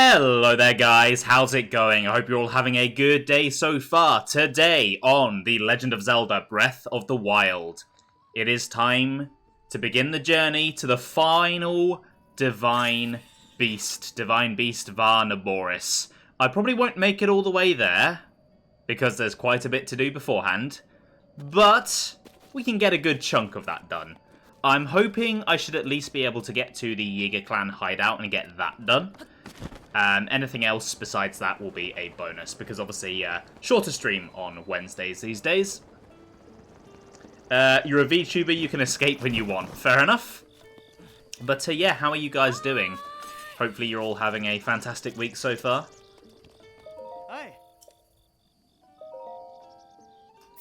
Hello there guys, how's it going? I hope you're all having a good day so far. Today on The Legend of Zelda Breath of the Wild, it is time to begin the journey to the final Divine Beast Varnaboris. I probably won't make it all the way there, because there's quite a bit to do beforehand, but we can get a good chunk of that done. I'm hoping I should at least be able to get to the Yiga clan hideout and get that done. Anything else besides that will be a bonus, because obviously shorter stream on Wednesdays these days. You're a VTuber, you can escape when you want. Fair enough. But yeah, how are you guys doing? Hopefully you're all having a fantastic week so far. Hey.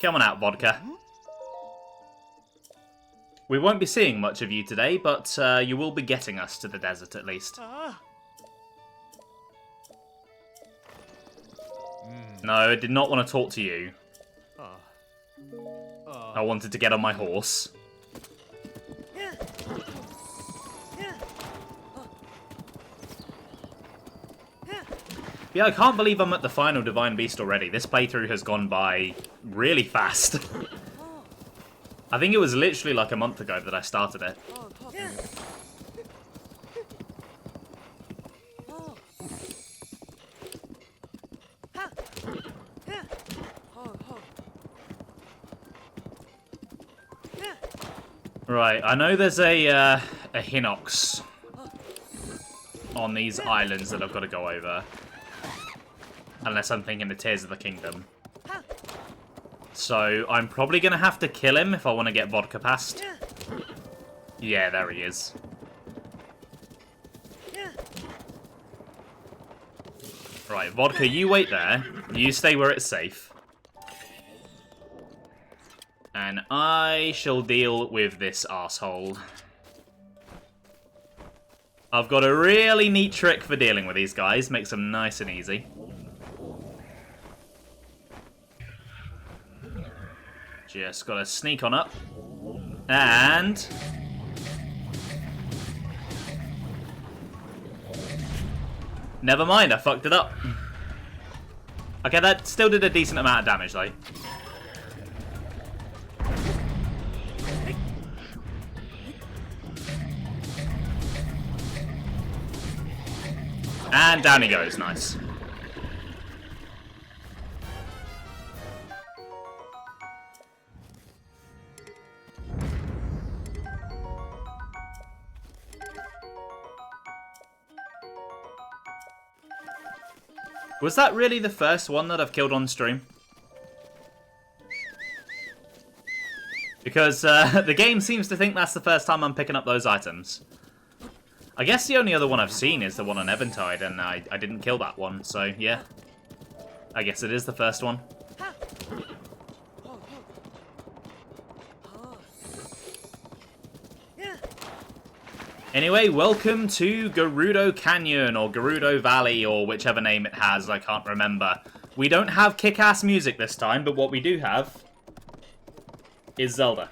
Come on out, Vodka. We won't be seeing much of you today, but you will be getting us to the desert at least. No, I did not want to talk to you. I wanted to get on my horse. Yeah, I can't believe I'm at the final Divine Beast already. This playthrough has gone by really fast. I think it was literally like a month ago that I started it. Right, I know there's a Hinox on these islands that I've got to go over. Unless I'm thinking the Tears of the Kingdom. So, I'm probably going to have to kill him if I want to get Vodka past. Yeah, there he is. Right, Vodka, you wait there. You stay where it's safe. And I shall deal with this arsehole. I've got a really neat trick for dealing with these guys. Makes them nice and easy. Just gotta sneak on up. And... never mind, I fucked it up. Okay, that still did a decent amount of damage, though. And down he goes, nice. Was that really the first one that I've killed on stream? Because the game seems to think that's the first time I'm picking up those items. I guess the only other one I've seen is the one on Eventide, and I didn't kill that one, so yeah. I guess it is the first one. Anyway, welcome to Gerudo Canyon, or Gerudo Valley, or whichever name it has, I can't remember. We don't have kick-ass music this time, but what we do have is Zelda.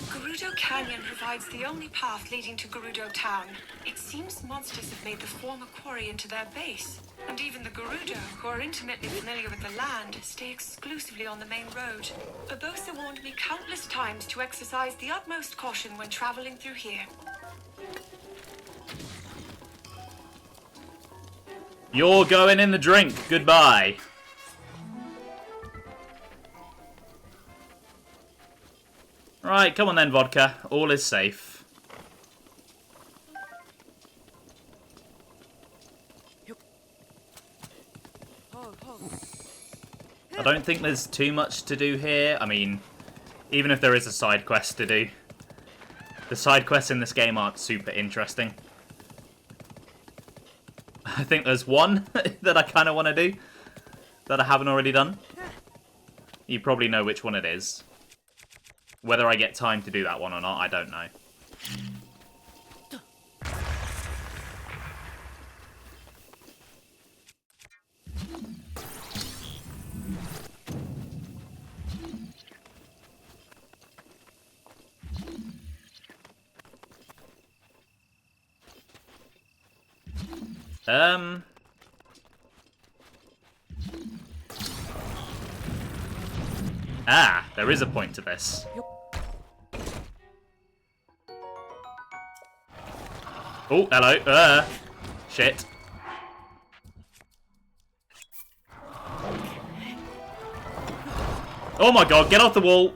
Gerudo Canyon provides the only path leading to Gerudo Town. It seems monsters have made the former quarry into their base. And even the Gerudo, who are intimately familiar with the land, stay exclusively on the main road. Urbosa warned me countless times to exercise the utmost caution when traveling through here. You're going in the drink. Goodbye. Right, come on then, Vodka. All is safe. I don't think there's too much to do here. I mean, even if there is a side quest to do, the side quests in this game aren't super interesting. I think there's one that I kind of want to do that I haven't already done. You probably know which one it is. Whether I get time to do that one or not, I don't know. Ah, there is a point to this. Oh, hello. Shit. Oh my god, get off the wall.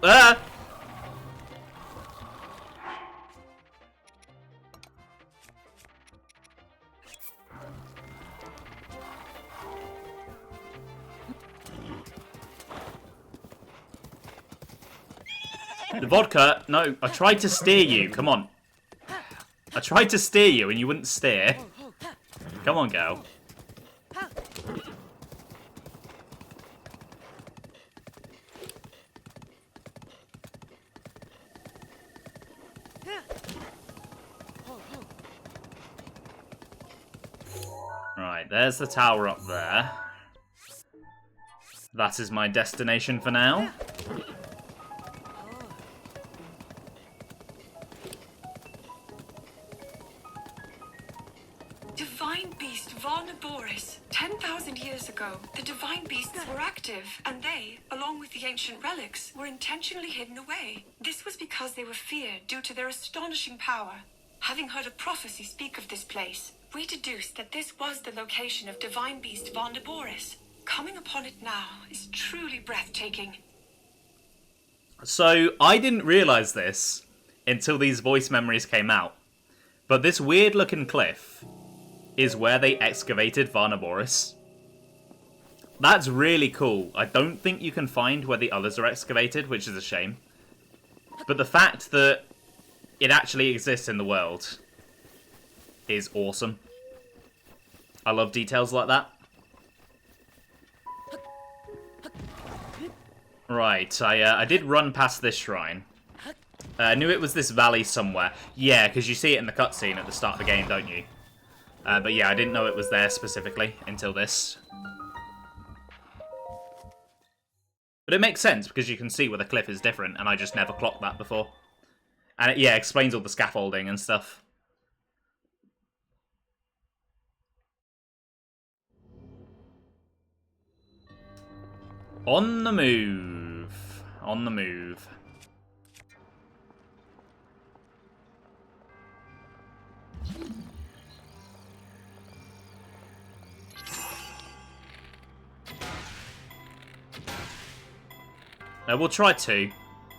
The vodka. No, I tried to steer you. Come on. I tried to steer you and you wouldn't steer. Come on, girl. Right, there's the tower up there. That is my destination for now. Divine beast Varnaboris. 10,000 years ago, the divine beasts were active, and they, along with the ancient relics, were intentionally hidden away. This was because they were feared due to their astonishing power. Having heard a prophecy speak of this place, we deduced that this was the location of divine beast Varnaboris. Coming upon it now is truly breathtaking. So, I didn't realise this until these voice memories came out. But this weird looking cliff is where they excavated Varnaboris. That's really cool. I don't think you can find where the others are excavated, which is a shame. But the fact that it actually exists in the world is awesome. I love details like that. Right, I did run past this shrine. I knew it was this valley somewhere. Yeah, because you see it in the cutscene at the start of the game, don't you? But yeah, I didn't know it was there specifically until this. But it makes sense, because you can see where the cliff is different, and I just never clocked that before. And it, yeah, explains all the scaffolding and stuff. On the move. On the move. We'll try 2.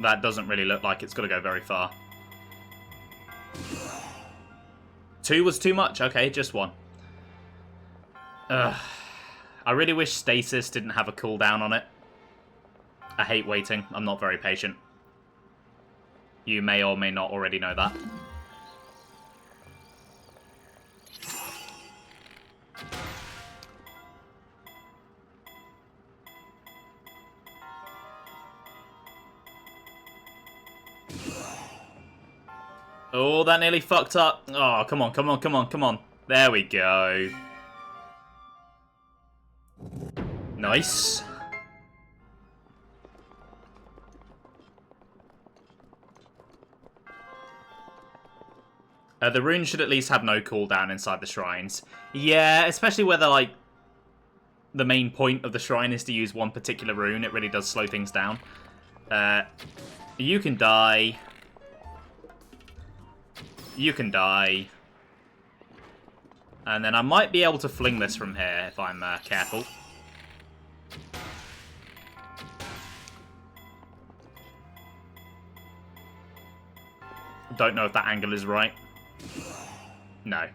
That doesn't really look like it's going to go very far. 2 was too much? Okay, just 1. I really wish stasis didn't have a cooldown on it. I hate waiting. I'm not very patient. You may or may not already know that. Oh, that nearly fucked up. Oh, come on, come on, come on, come on. There we go. Nice. The runes should at least have no cooldown inside the shrines. Yeah, especially where they're like... the main point of the shrine is to use one particular rune. It really does slow things down. You can die. You can die. And then I might be able to fling this from here if I'm careful. Don't know if that angle is right. No.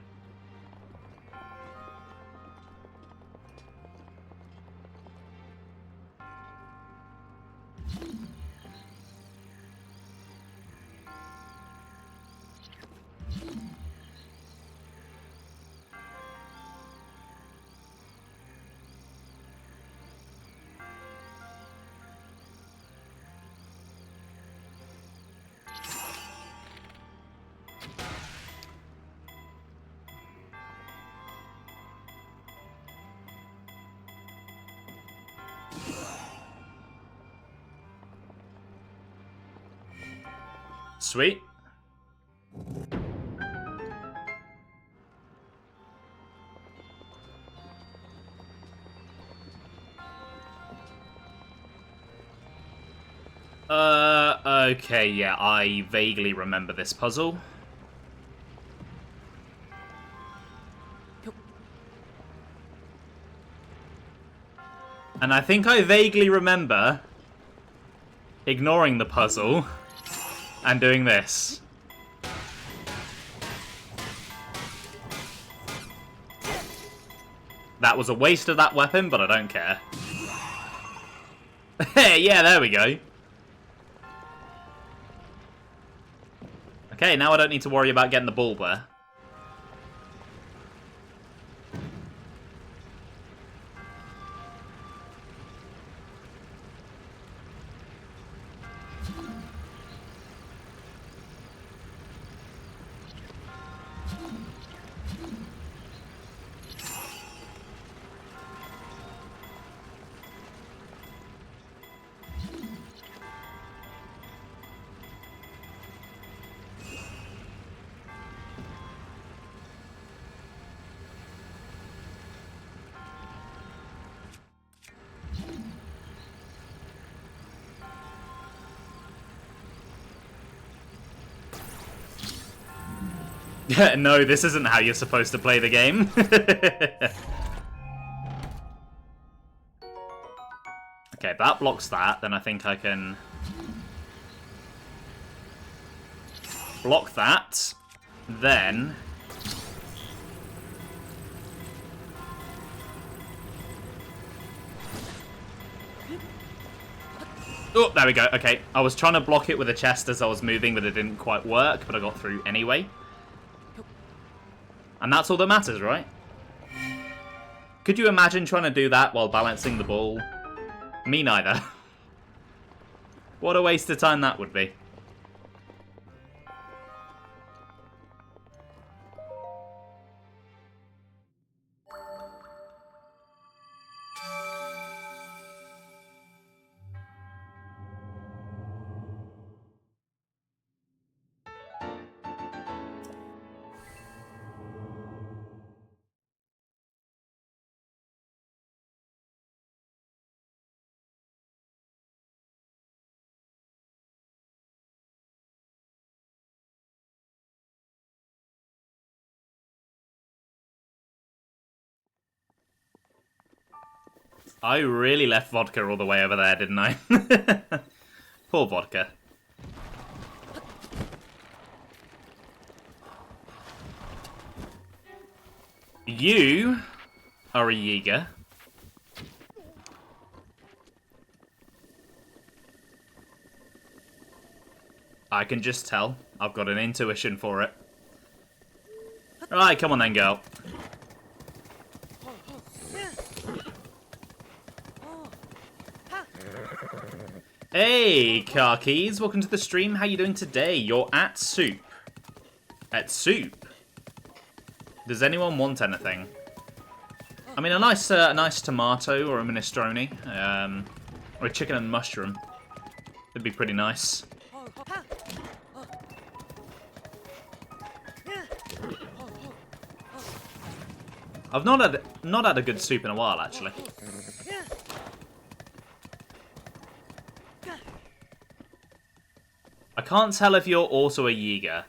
Sweet. Okay, yeah, I vaguely remember this puzzle. And I think I vaguely remember ignoring the puzzle and doing this. That was a waste of that weapon, but I don't care. Hey, yeah, there we go. Okay, now I don't need to worry about getting the bulb there. No, this isn't how you're supposed to play the game. Okay, that blocks that. Then I think I can block that. Then oh, there we go. Okay, I was trying to block it with a chest as I was moving, but it didn't quite work, but I got through anyway. And that's all that matters, right? Could you imagine trying to do that while balancing the ball? Me neither. What a waste of time that would be. I really left vodka all the way over there, didn't I? Poor vodka. You are a Yiga. I can just tell. I've got an intuition for it. Alright, come on then, girl. Hey, car keys. Welcome to the stream. How you doing today? You're at Soup. At Soup? Does anyone want anything? I mean, a nice tomato or a minestrone. Or a chicken and mushroom. It'd be pretty nice. I've not had a good soup in a while, actually. I can't tell if you're also a Yiga.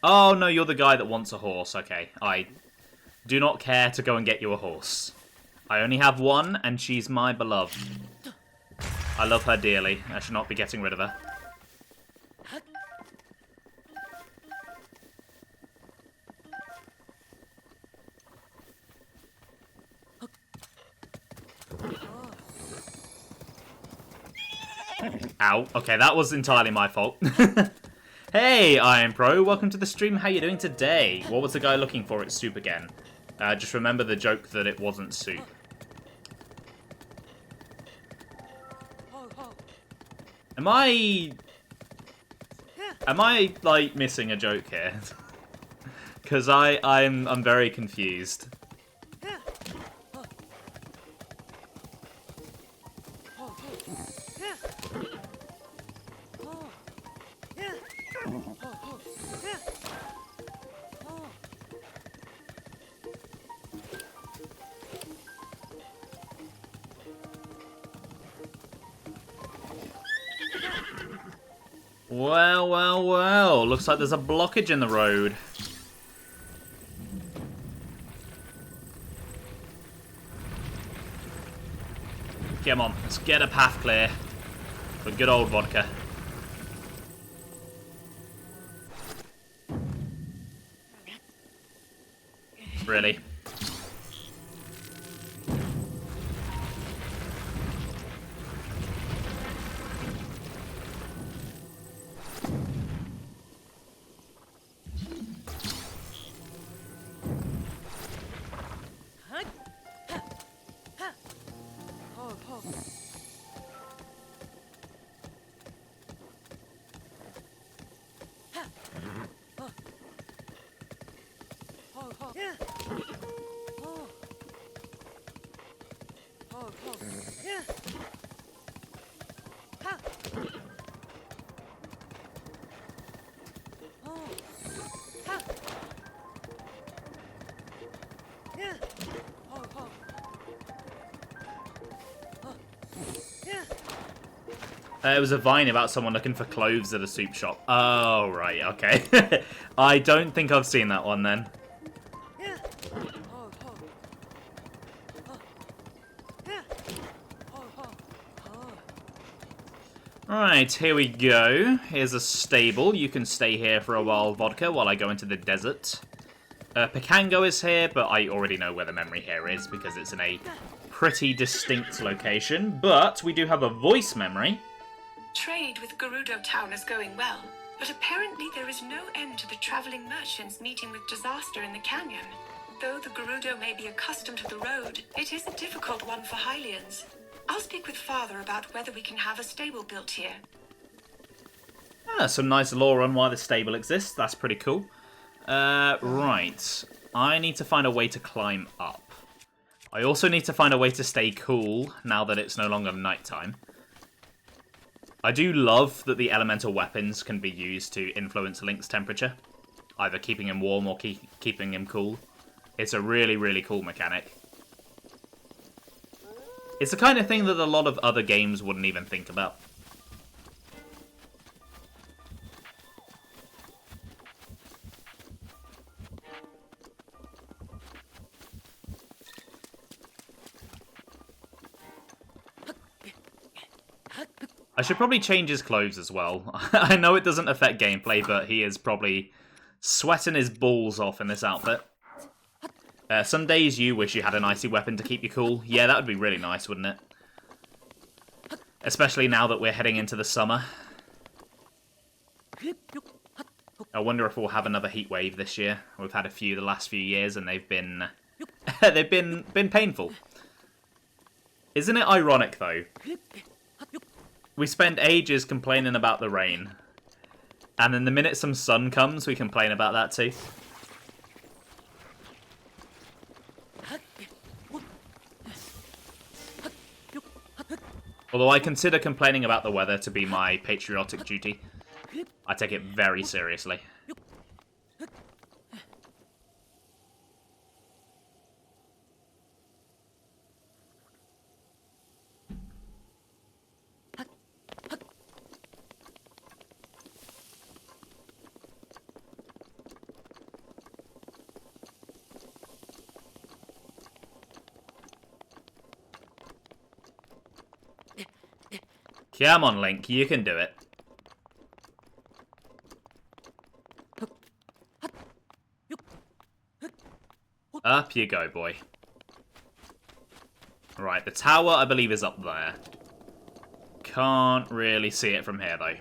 Oh, no, you're the guy that wants a horse. Okay, I do not care to go and get you a horse. I only have one, and she's my beloved. I love her dearly. I should not be getting rid of her. Ow. Okay, that was entirely my fault. Hey, Iron Pro. Welcome to the stream. How you doing today? What was the guy looking for at Soup again? Just remember the joke that it wasn't Soup. Am I, like, missing a joke here? Because I'm very confused. Well, well, well. Looks like there's a blockage in the road. Come on, let's get a path clear. For good old vodka. Really? It was a vine about someone looking for clothes at a soup shop. Oh, right, okay. I don't think I've seen that one then. Right, here we go. Here's a stable. You can stay here for a while, Vodka, while I go into the desert. Picango is here, but I already know where the memory here is because it's in a pretty distinct location. But we do have a voice memory. Trade with Gerudo Town is going well, but apparently there is no end to the traveling merchants meeting with disaster in the canyon. Though the Gerudo may be accustomed to the road, it is a difficult one for Hylians. I'll speak with Father about whether we can have a stable built here. Ah, some nice lore on why the stable exists. That's pretty cool. Right. I need to find a way to climb up. I also need to find a way to stay cool now that it's no longer nighttime. I do love that the elemental weapons can be used to influence Link's temperature, either keeping him warm or keeping him cool. It's a really, really cool mechanic. It's the kind of thing that a lot of other games wouldn't even think about. I should probably change his clothes as well. I know it doesn't affect gameplay, but he is probably sweating his balls off in this outfit. Some days you wish you had an icy weapon to keep you cool. Yeah, that would be really nice, wouldn't it? Especially now that we're heading into the summer. I wonder if we'll have another heat wave this year. We've had a few the last few years, and they've been they've been painful. Isn't it ironic though? We spend ages complaining about the rain, and then the minute some sun comes, we complain about that too. Although I consider complaining about the weather to be my patriotic duty. I take it very seriously. Come on, Link, you can do it. Up you go, boy. Right, the tower, I believe, is up there. Can't really see it from here, though.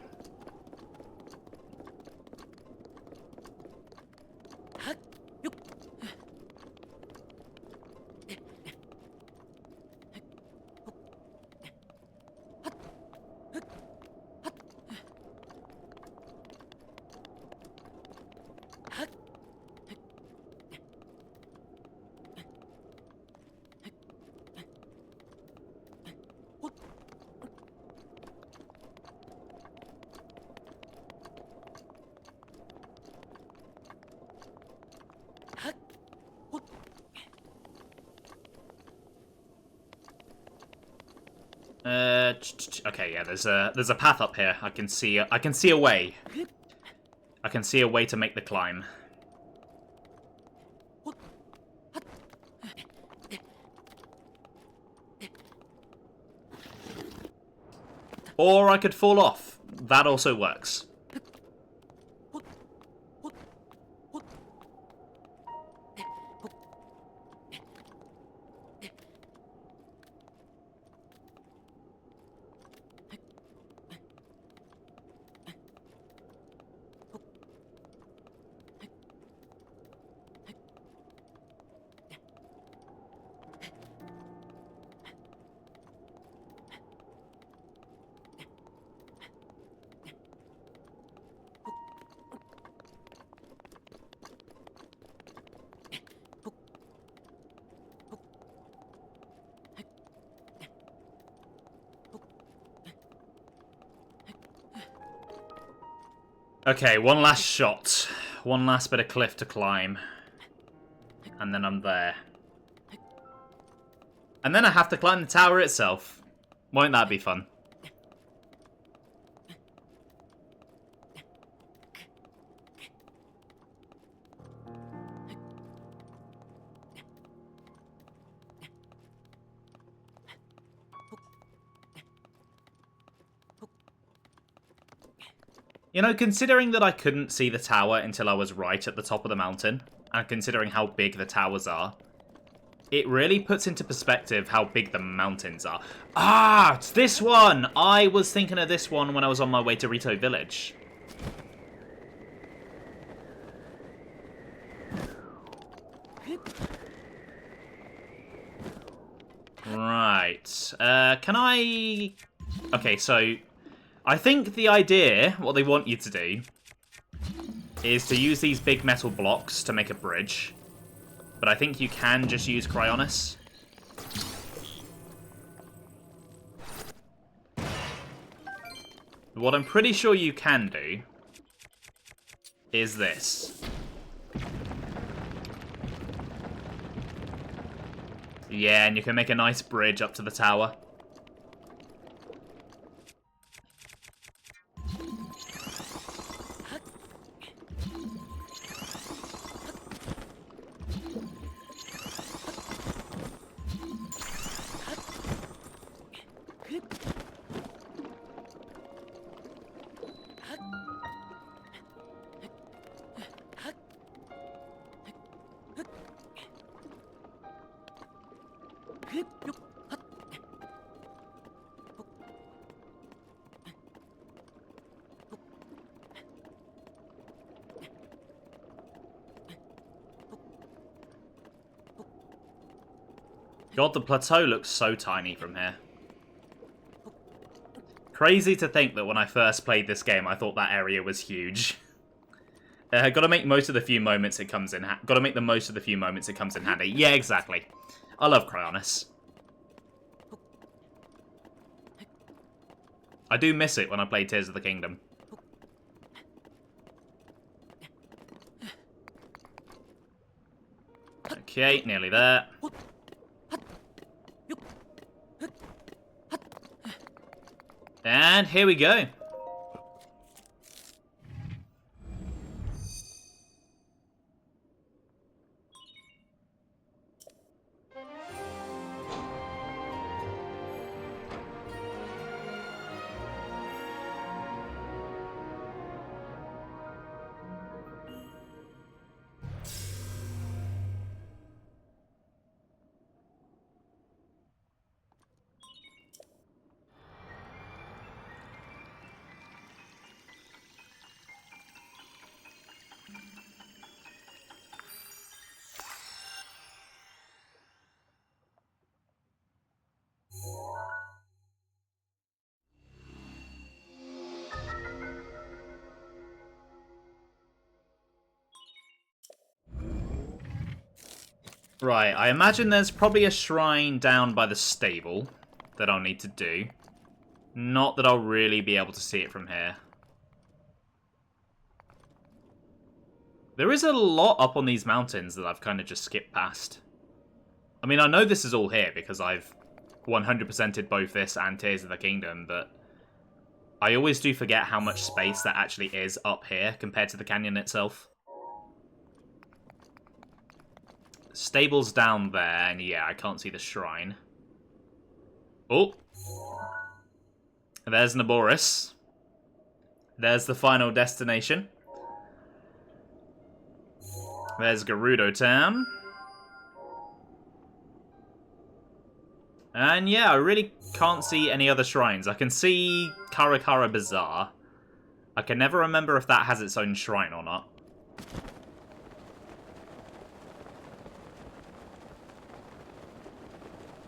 Okay, yeah, there's a path up here. I can see a way. I can see a way to make the climb. Or I could fall off. That also works. Okay, one last shot. One last bit of cliff to climb. And then I'm there. And then I have to climb the tower itself. Won't that be fun? You know, considering that I couldn't see the tower until I was right at the top of the mountain, and considering how big the towers are, it really puts into perspective how big the mountains are. Ah, it's this one! I was thinking of this one when I was on my way to Rito Village. Right. Can I... Okay, so... I think the idea, what they want you to do, is to use these big metal blocks to make a bridge. But I think you can just use Cryonis. What I'm pretty sure you can do is this. Yeah, and you can make a nice bridge up to the tower. God, the plateau looks so tiny from here. Crazy to think that when I first played this game, I thought that area was huge. Gotta make most of the few moments it comes in. Gotta make the most of the few moments it comes in handy. Yeah, exactly. I love Cryonis. I do miss it when I play Tears of the Kingdom. Okay, nearly there. And here we go. Right, I imagine there's probably a shrine down by the stable that I'll need to do. Not that I'll really be able to see it from here. There is a lot up on these mountains that I've kind of just skipped past. I mean, I know this is all here because I've 100%ed both this and Tears of the Kingdom, but I always do forget how much space there actually is up here compared to the canyon itself. Stable's down there, and yeah, I can't see the shrine. Oh! There's Naboris. There's the final destination. There's Gerudo Town. And yeah, I really can't see any other shrines. I can see Karakara Bazaar. I can never remember if that has its own shrine or not.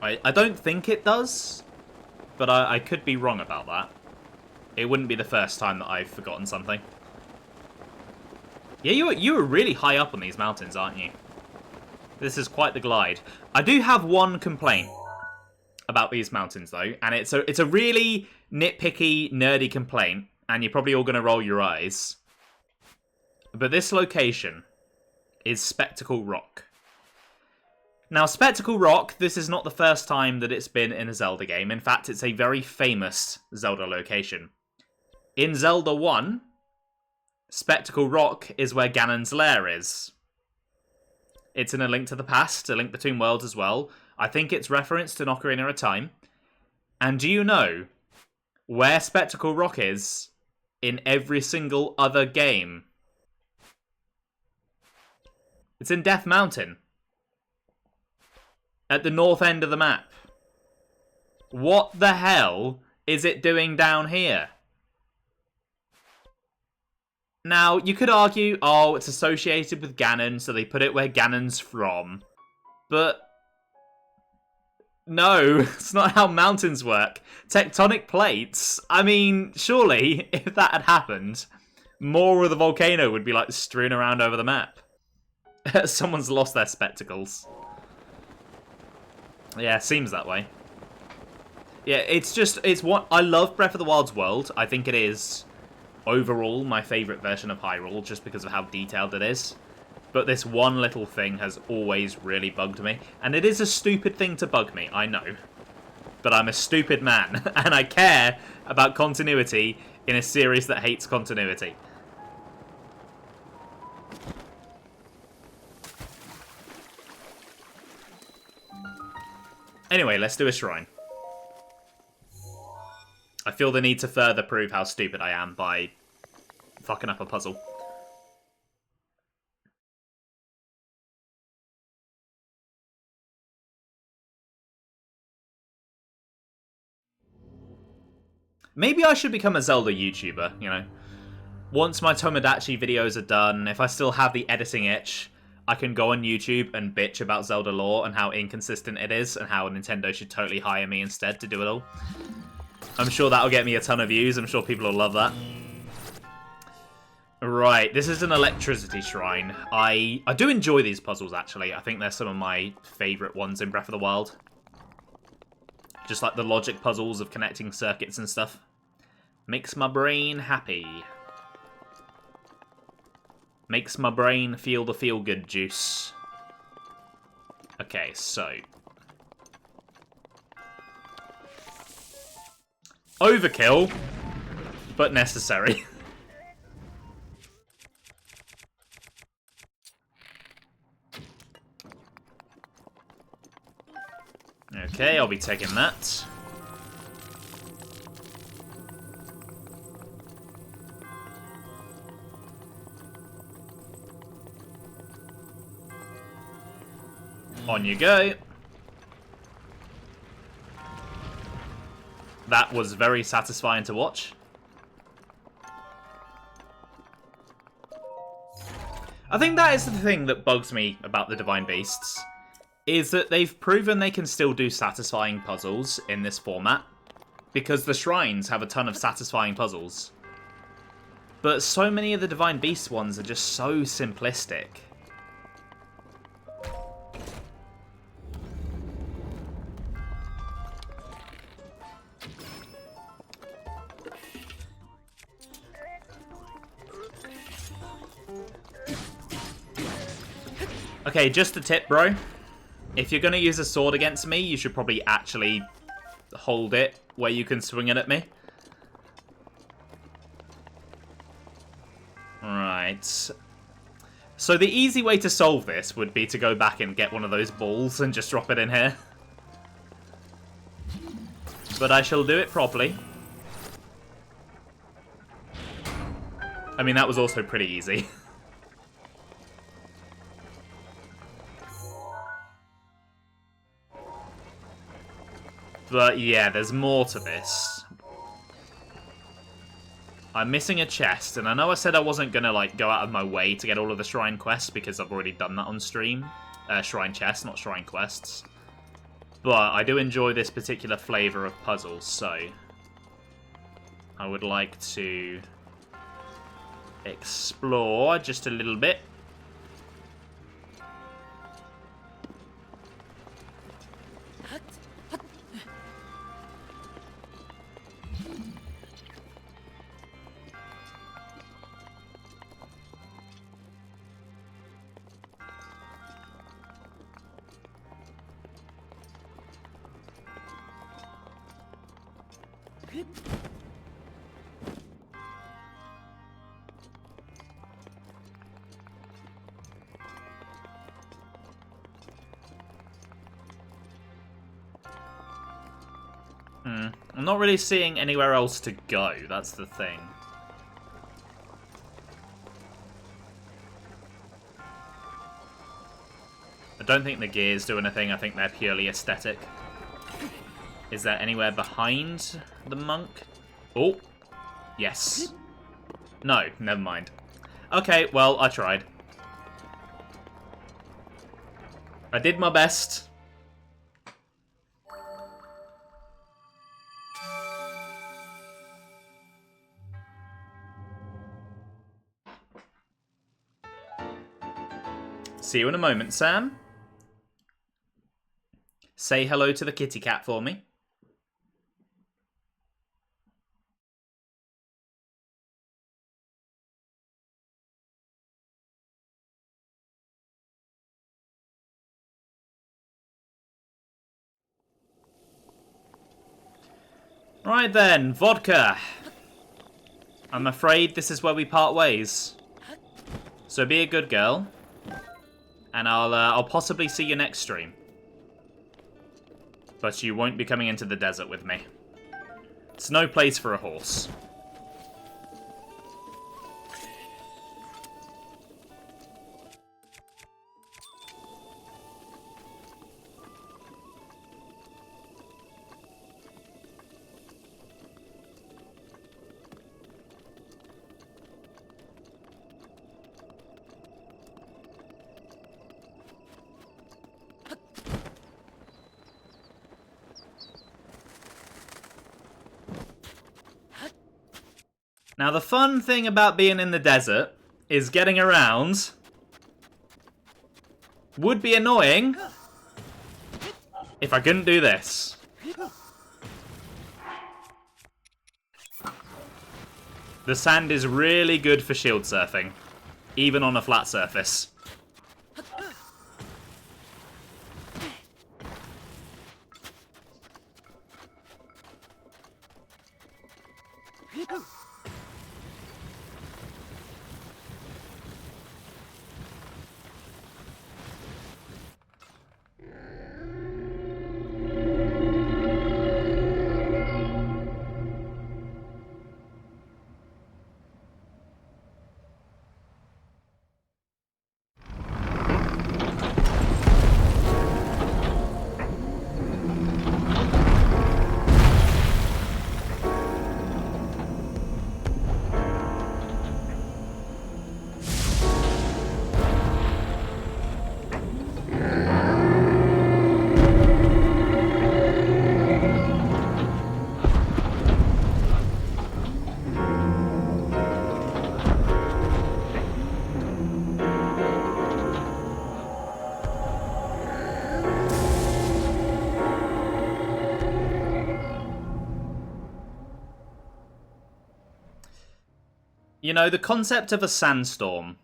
I don't think it does, but I could be wrong about that. It wouldn't be the first time that I've forgotten something. Yeah, you were really high up on these mountains, aren't you? This is quite the glide. I do have one complaint about these mountains, though, and it's a really nitpicky, nerdy complaint, and you're probably all going to roll your eyes. But this location is Spectacle Rock. Now, Spectacle Rock, this is not the first time that it's been in a Zelda game. In fact, it's a very famous Zelda location. In Zelda 1, Spectacle Rock is where Ganon's lair is. It's in A Link to the Past, A Link Between Worlds as well. I think it's referenced in Ocarina of Time. And do you know where Spectacle Rock is in every single other game? It's in Death Mountain. At the north end of the map. What the hell is it doing down here? Now, you could argue, oh, it's associated with Ganon, so they put it where Ganon's from. But no, it's not how mountains work. Tectonic plates, I mean, surely, if that had happened, more of the volcano would be, like, strewn around over the map. Someone's lost their spectacles. Yeah, seems that way. Yeah, it's what I love Breath of the Wild's world. I think it is overall my favourite version of Hyrule, just because of how detailed it is. But this one little thing has always really bugged me. And it is a stupid thing to bug me, I know. But I'm a stupid man, and I care about continuity in a series that hates continuity. Anyway, let's do a shrine. I feel the need to further prove how stupid I am by fucking up a puzzle. Maybe I should become a Zelda YouTuber, you know. Once my Tomodachi videos are done, if I still have the editing itch, I can go on YouTube and bitch about Zelda lore and how inconsistent it is and how Nintendo should totally hire me instead to do it all. I'm sure that'll get me a ton of views. I'm sure people will love that. Right, this is an electricity shrine. I do enjoy these puzzles, actually. I think they're some of my favourite ones in Breath of the Wild. Just like the logic puzzles of connecting circuits and stuff. Makes my brain happy. Makes my brain feel the feel-good juice. Okay, so. Overkill, but necessary. Okay, I'll be taking that. On you go. That was very satisfying to watch. I think that is the thing that bugs me about the Divine Beasts, is that they've proven they can still do satisfying puzzles in this format, because the shrines have a ton of satisfying puzzles. But so many of the Divine Beast ones are just so simplistic. Okay, just a tip, bro. If you're going to use a sword against me, you should probably actually hold it where you can swing it at me. Right. So the easy way to solve this would be to go back and get one of those balls and just drop it in here. But I shall do it properly. I mean, that was also pretty easy. But yeah, there's more to this. I'm missing a chest, and I know I said I wasn't gonna like go out of my way to get all of the shrine quests because I've already done that on stream. Shrine chests, not shrine quests. But I do enjoy this particular flavour of puzzles, so I would like to explore just a little bit. I'm not really seeing anywhere else to go, that's the thing. I don't think the gears do anything, I think they're purely aesthetic. Is there anywhere behind the monk? Oh, yes. No, never mind. Okay, well, I tried. I did my best. See you in a moment, Sam. Say hello to the kitty cat for me. Right then, vodka. I'm afraid this is where we part ways. So be a good girl. And I'll possibly see you next stream. But you won't be coming into the desert with me. It's no place for a horse. Now, the fun thing about being in the desert is getting around. Would be annoying if I couldn't do this. The sand is really good for shield surfing, even on a flat surface. You know, the concept of a sandstorm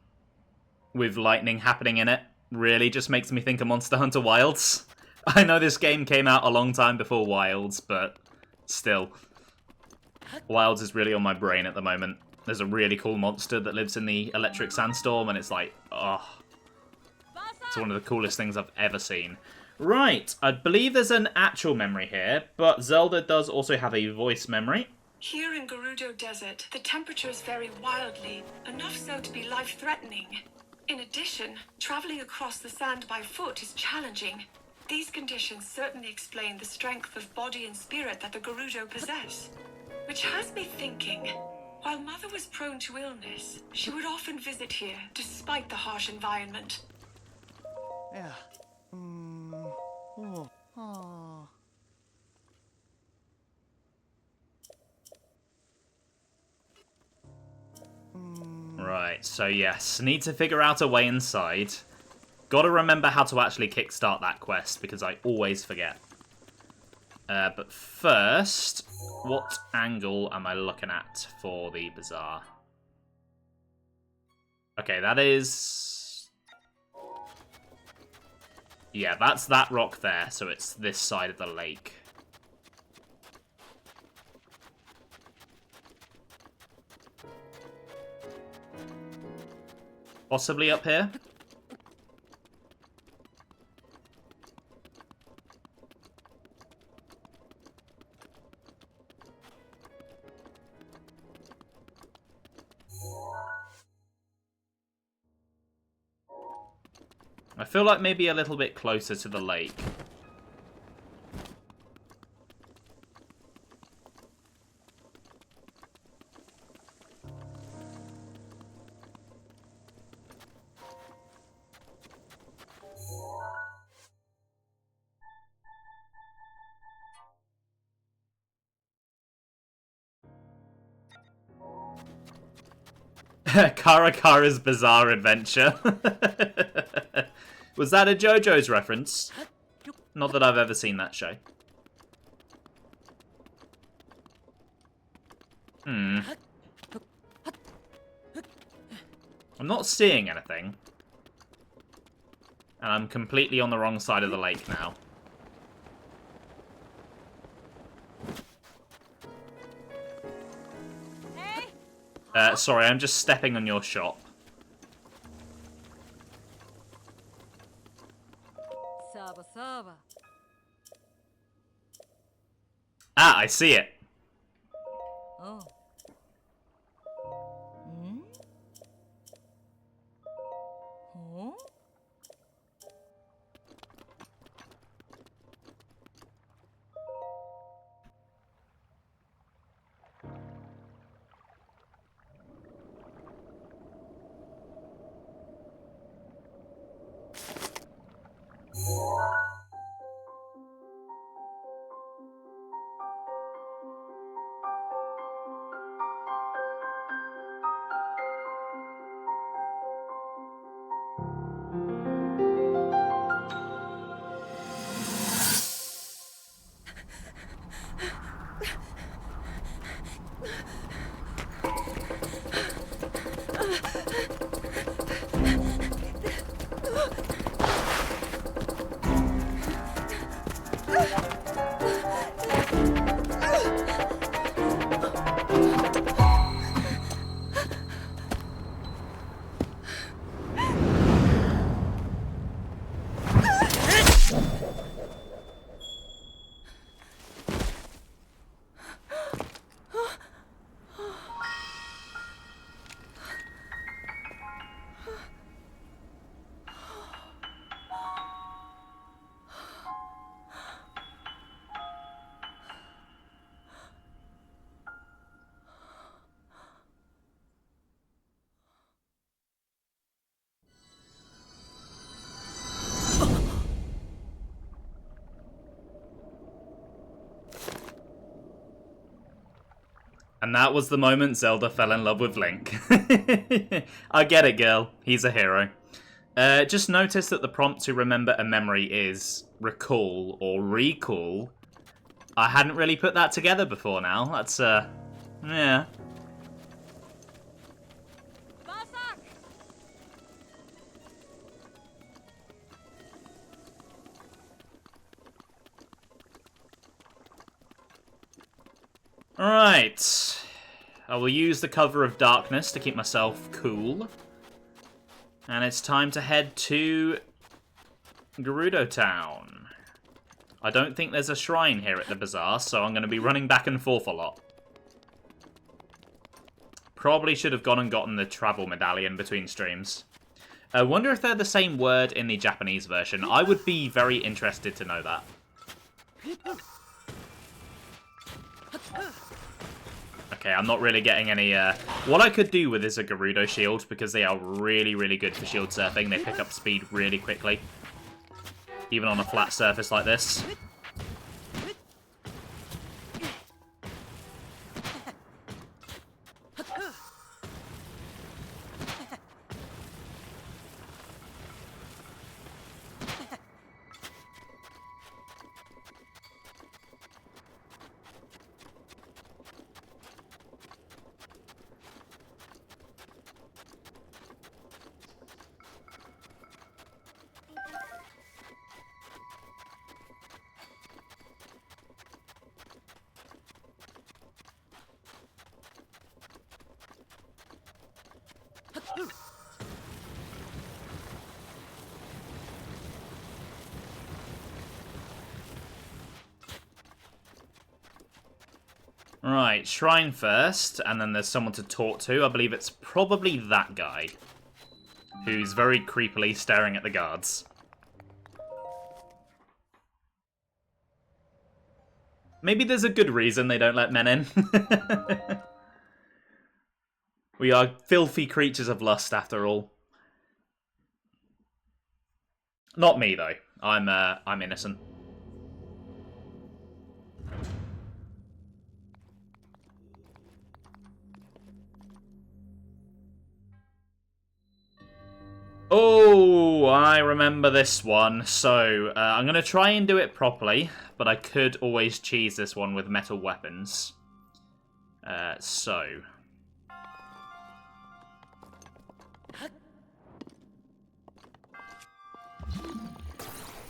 with lightning happening in it really just makes me think of Monster Hunter Wilds. I know this game came out a long time before Wilds, but still. Wilds is really on my brain at the moment. There's a really cool monster that lives in the electric sandstorm, and it's like, oh. It's one of the coolest things I've ever seen. Right, I believe there's an actual memory here, but Zelda does also have a voice memory. Here in Gerudo Desert, the temperatures vary wildly, enough so to be life-threatening. In addition, traveling across the sand by foot is challenging. These conditions certainly explain the strength of body and spirit that the Gerudo possess. Which has me thinking, while Mother was prone to illness, she would often visit here, despite the harsh environment. Yeah. Oh. Oh. Right, so yes, need to figure out a way inside. Gotta remember how to actually kickstart that quest, because I always forget. But first, what angle am I looking at for the bazaar? Okay, that is... Yeah, that's that rock there, so it's this side of the lake. Possibly up here? I feel like maybe a little bit closer to the lake. Karakara's Bizarre Adventure. Was that a JoJo's reference? Not that I've ever seen that show. I'm not seeing anything. And I'm completely on the wrong side of the lake now. Sorry, I'm just stepping on your shop. Ah, I see it. Oh. Hmm? Huh? And that was the moment Zelda fell in love with Link. I get it, girl. He's a hero. Just notice that the prompt to remember a memory is recall or recall. I hadn't really put that together before now. That's, yeah. Alright. I will use the cover of darkness to keep myself cool. And it's time to head to Gerudo Town. I don't think there's a shrine here at the bazaar, so I'm going to be running back and forth a lot. Probably should have gone and gotten the travel medallion between streams. I wonder if they're the same word in the Japanese version. I would be very interested to know that. Okay, I'm not really getting any... What I could do with is a Gerudo shield, because they are really, really good for shield surfing. They pick up speed really quickly. Even on a flat surface like this. Right, shrine first, and then there's someone to talk to. I believe it's probably that guy, who's very creepily staring at the guards. Maybe there's a good reason they don't let men in. We are filthy creatures of lust, after all. Not me, though. I'm innocent. Oh, I remember this one. So, I'm going to try and do it properly, but I could always cheese this one with metal weapons. So...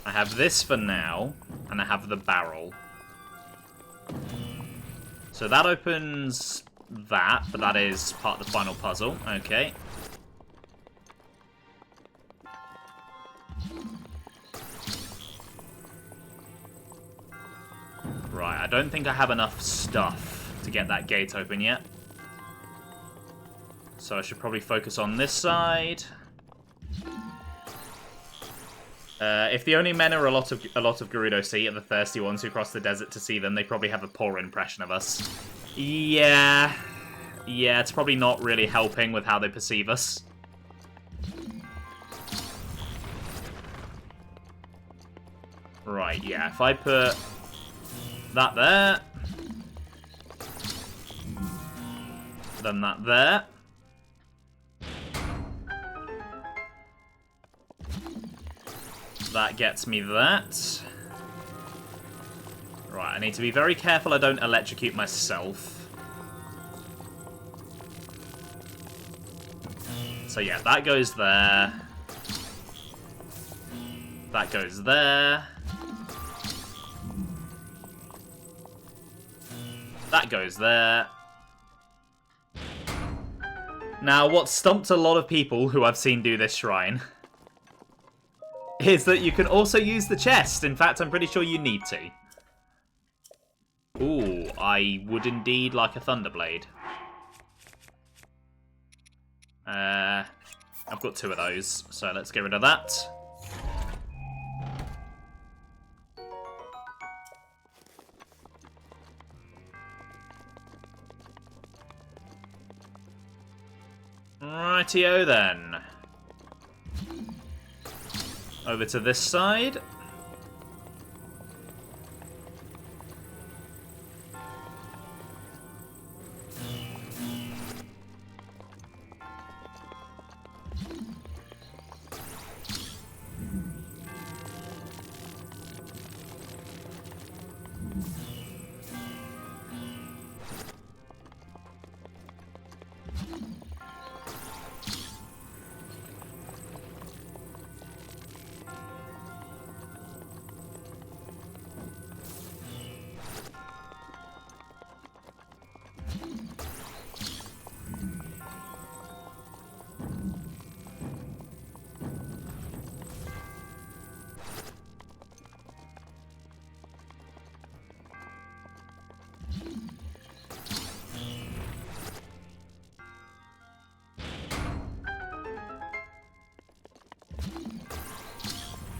I have this for now, and I have the barrel. So that opens that, but that is part of the final puzzle. Okay. Right, I don't think I have enough stuff to get that gate open yet. So I should probably focus on this side. If the only men are a lot of Gerudo Sea are the thirsty ones who cross the desert to see them, they probably have a poor impression of us. Yeah, it's probably not really helping with how they perceive us. Right, yeah, if I put that there, then that there. That gets me that. Right, I need to be very careful I don't electrocute myself. So yeah, that goes there. That goes there. That goes there. Now, what stumped a lot of people who I've seen do this shrine is that you can also use the chest. In fact, I'm pretty sure you need to. Ooh, I would indeed like a Thunderblade. I've got 2 of those, so let's get rid of that. Rightio then. Over to this side.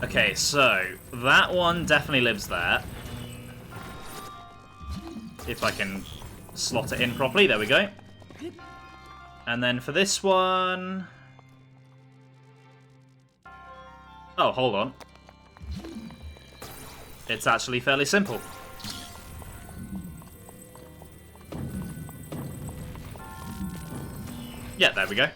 Okay, so that one definitely lives there. If I can slot it in properly, there we go. And then for this one... Oh, hold on. It's actually fairly simple. Yeah, there we go.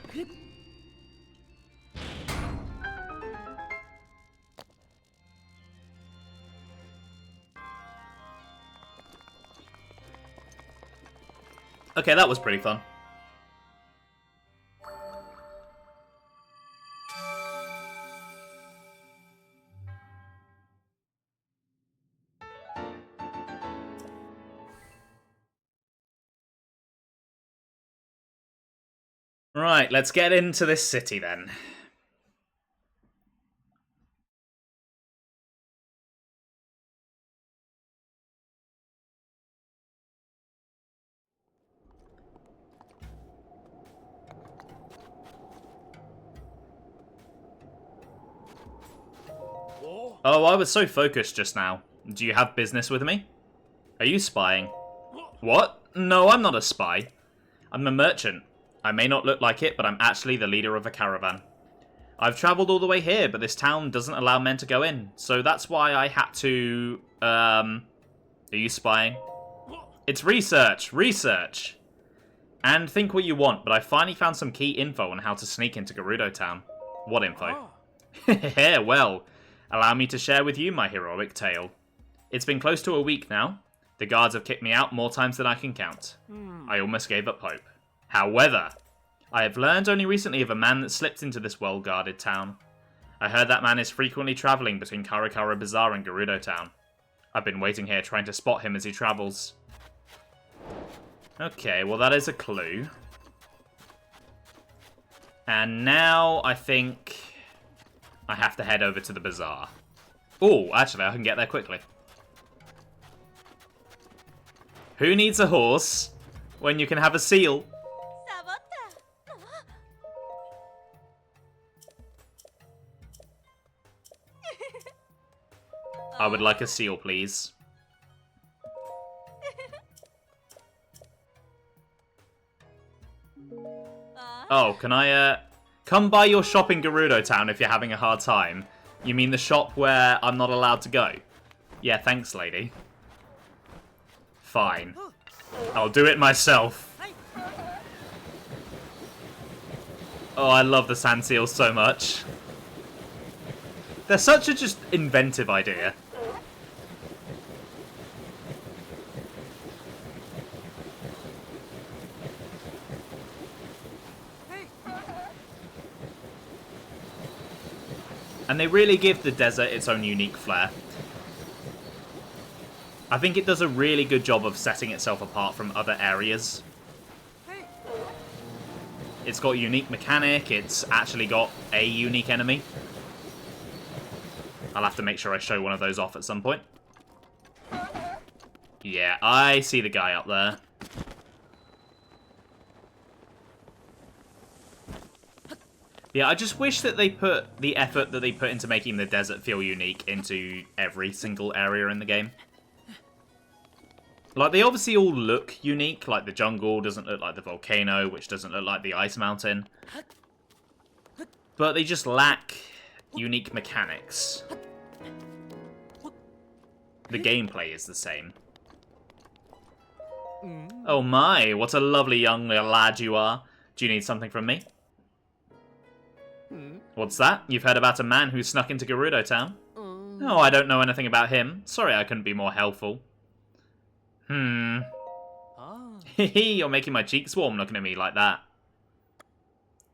Okay, that was pretty fun. Right, let's get into this city then. Oh, I was so focused just now. Do you have business with me? Are you spying? What? No, I'm not a spy. I'm a merchant. I may not look like it, but I'm actually the leader of a caravan. I've travelled all the way here, but this town doesn't allow men to go in, so that's why I had to, Are you spying? It's research! Research! And think what you want, but I finally found some key info on how to sneak into Gerudo Town. What info? Well, allow me to share with you my heroic tale. It's been close to a week now. The guards have kicked me out more times than I can count. I almost gave up hope. However, I have learned only recently of a man that slipped into this well-guarded town. I heard that man is frequently travelling between Karakara Bazaar and Gerudo Town. I've been waiting here trying to spot him as he travels. Okay, well that is a clue. And now I think I have to head over to the bazaar. Oh, actually I can get there quickly. Who needs a horse when you can have a seal? I would like a seal, please. Oh, can I, come by your shop in Gerudo Town if you're having a hard time. You mean the shop where I'm not allowed to go? Yeah, thanks, lady. Fine. I'll do it myself. Oh, I love the sand seals so much. They're such a just inventive idea. And they really give the desert its own unique flair. I think it does a really good job of setting itself apart from other areas. It's got a unique mechanic, it's actually got a unique enemy. I'll have to make sure I show one of those off at some point. Yeah, I see the guy up there. Yeah, I just wish that they put the effort that they put into making the desert feel unique into every single area in the game. Like, they obviously all look unique, like the jungle doesn't look like the volcano, which doesn't look like the ice mountain. But they just lack unique mechanics. The gameplay is the same. Oh my, what a lovely young lad you are. Do you need something from me? What's that? You've heard about a man who snuck into Gerudo Town? Oh, I don't know anything about him. Sorry I couldn't be more helpful. Hehe, you're making my cheeks warm looking at me like that.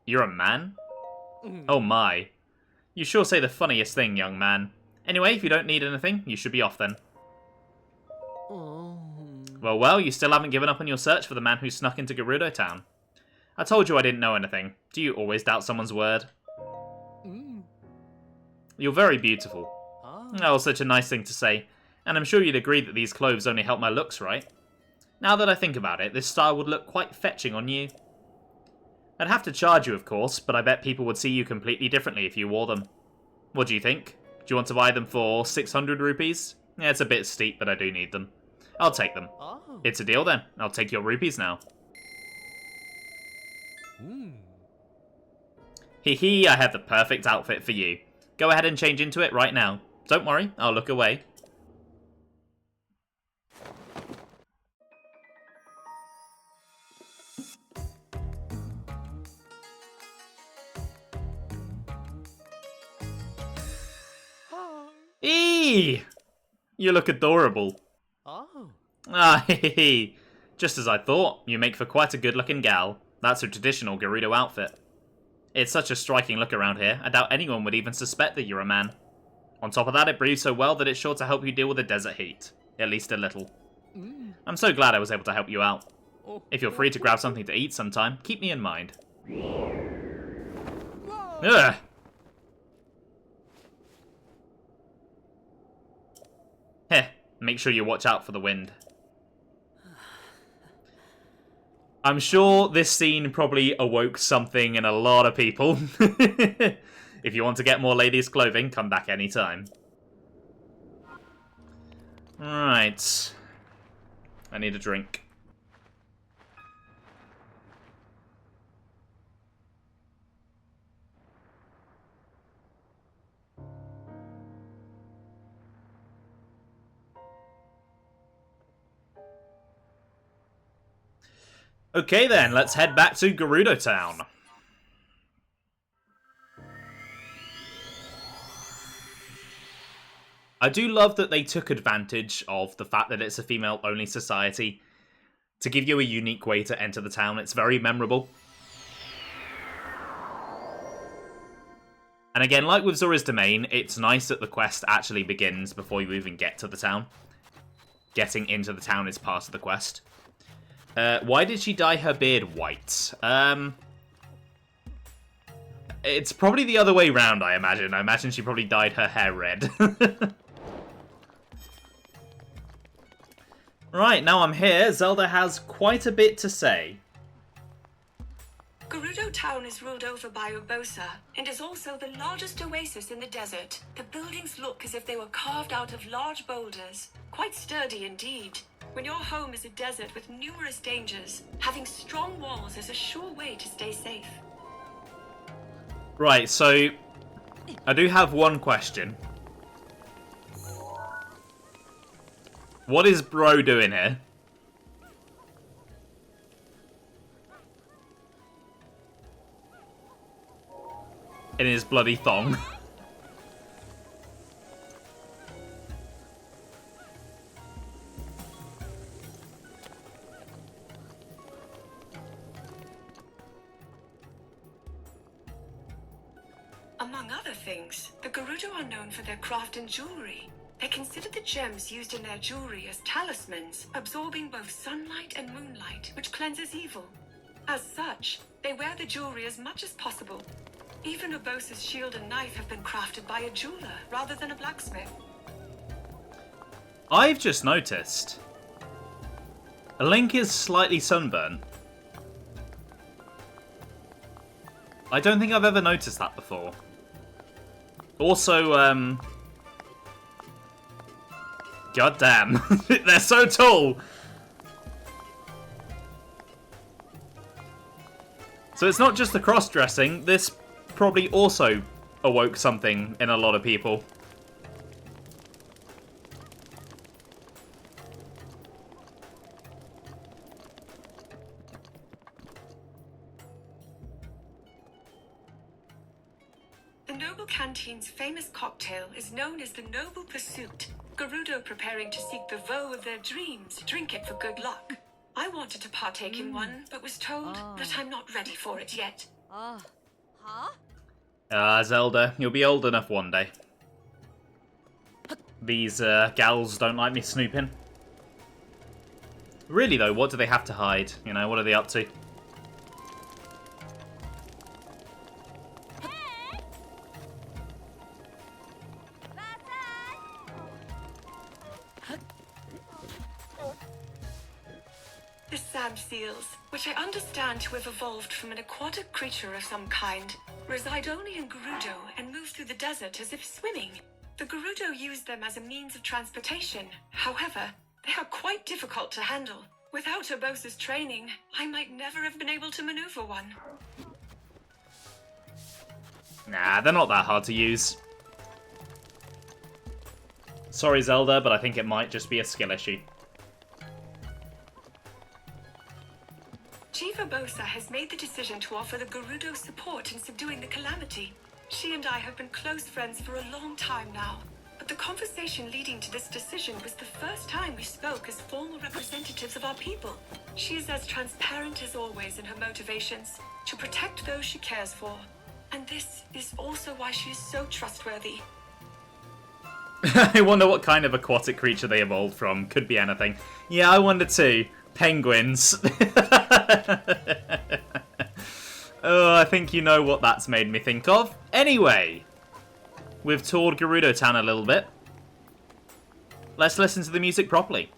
You're a man? Oh my. You sure say the funniest thing, young man. Anyway, if you don't need anything, you should be off then. Well, you still haven't given up on your search for the man who snuck into Gerudo Town. I told you I didn't know anything. Do you always doubt someone's word? You're very beautiful. Oh, such a nice thing to say. And I'm sure you'd agree that these clothes only help my looks, right? Now that I think about it, this style would look quite fetching on you. I'd have to charge you, of course, but I bet people would see you completely differently if you wore them. What do you think? you want to buy them for 600 rupees? Yeah, it's a bit steep, but I do need them. I'll take them. Oh. It's a deal then. I'll take your rupees now. Hee hee, I have the perfect outfit for you. Go ahead and change into it right now. Don't worry, I'll look away. Eee! You look adorable. Oh. Ah, hee. Just as I thought, you make for quite a good-looking gal. That's a traditional Gerudo outfit. It's such a striking look around here, I doubt anyone would even suspect that you're a man. On top of that, it breathes so well that it's sure to help you deal with the desert heat. At least a little. I'm so glad I was able to help you out. If you're free to grab something to eat sometime, keep me in mind. Ugh! Heh, make sure you watch out for the wind. I'm sure this scene probably awoke something in a lot of people. If you want to get more ladies' clothing, come back anytime. Right. I need a drink. Okay then, let's head back to Gerudo Town. I do love that they took advantage of the fact that it's a female-only society to give you a unique way to enter the town. It's very memorable. And again, like with Zora's Domain, it's nice that the quest actually begins before you even get to the town. Getting into the town is part of the quest. Why did she dye her beard white? It's probably the other way round, I imagine. I imagine she probably dyed her hair red. Right, now I'm here, Zelda has quite a bit to say. Gerudo Town is ruled over by Urbosa, and is also the largest oasis in the desert. The buildings look as if they were carved out of large boulders. Quite sturdy indeed. When your home is a desert with numerous dangers, having strong walls is a sure way to stay safe. Right, so I do have one question. What is bro doing here? In his bloody thong. Among other things, the Gerudo are known for their craft and jewelry. They consider the gems used in their jewelry as talismans, absorbing both sunlight and moonlight, which cleanses evil. As such, they wear the jewelry as much as possible. Even Urbosa's shield and knife have been crafted by a jeweler rather than a blacksmith. I've just noticed. Link is slightly sunburnt. I don't think I've ever noticed that before. Also, God damn. They're so tall! So it's not just the cross-dressing, this probably also awoke something in a lot of people. The Noble Canteen's famous cocktail is known as the Noble Pursuit. Gerudo preparing to seek the vow of their dreams drink it for good luck. I wanted to partake in one, but was told that I'm not ready for it yet. Huh? Zelda, you'll be old enough one day. These, gals don't like me snooping. Really though, what do they have to hide? You know, what are they up to? The sand seals, which I understand to have evolved from an aquatic creature of some kind, reside only in Gerudo and move through the desert as if swimming. The Gerudo use them as a means of transportation. However, they are quite difficult to handle. Without Urbosa's training, I might never have been able to maneuver one. Nah, they're not that hard to use. Sorry, Zelda, but I think it might just be a skill issue. Chief Urbosa has made the decision to offer the Gerudo support in subduing the calamity. She and I have been close friends for a long time now. But the conversation leading to this decision was the first time we spoke as formal representatives of our people. She is as transparent as always in her motivations, to protect those she cares for. And this is also why she is so trustworthy. I wonder what kind of aquatic creature they evolved from. Could be anything. Yeah, I wonder too. Penguins. Oh, I think you know what that's made me think of. Anyway, we've toured Gerudo Town a little bit. Let's listen to the music properly.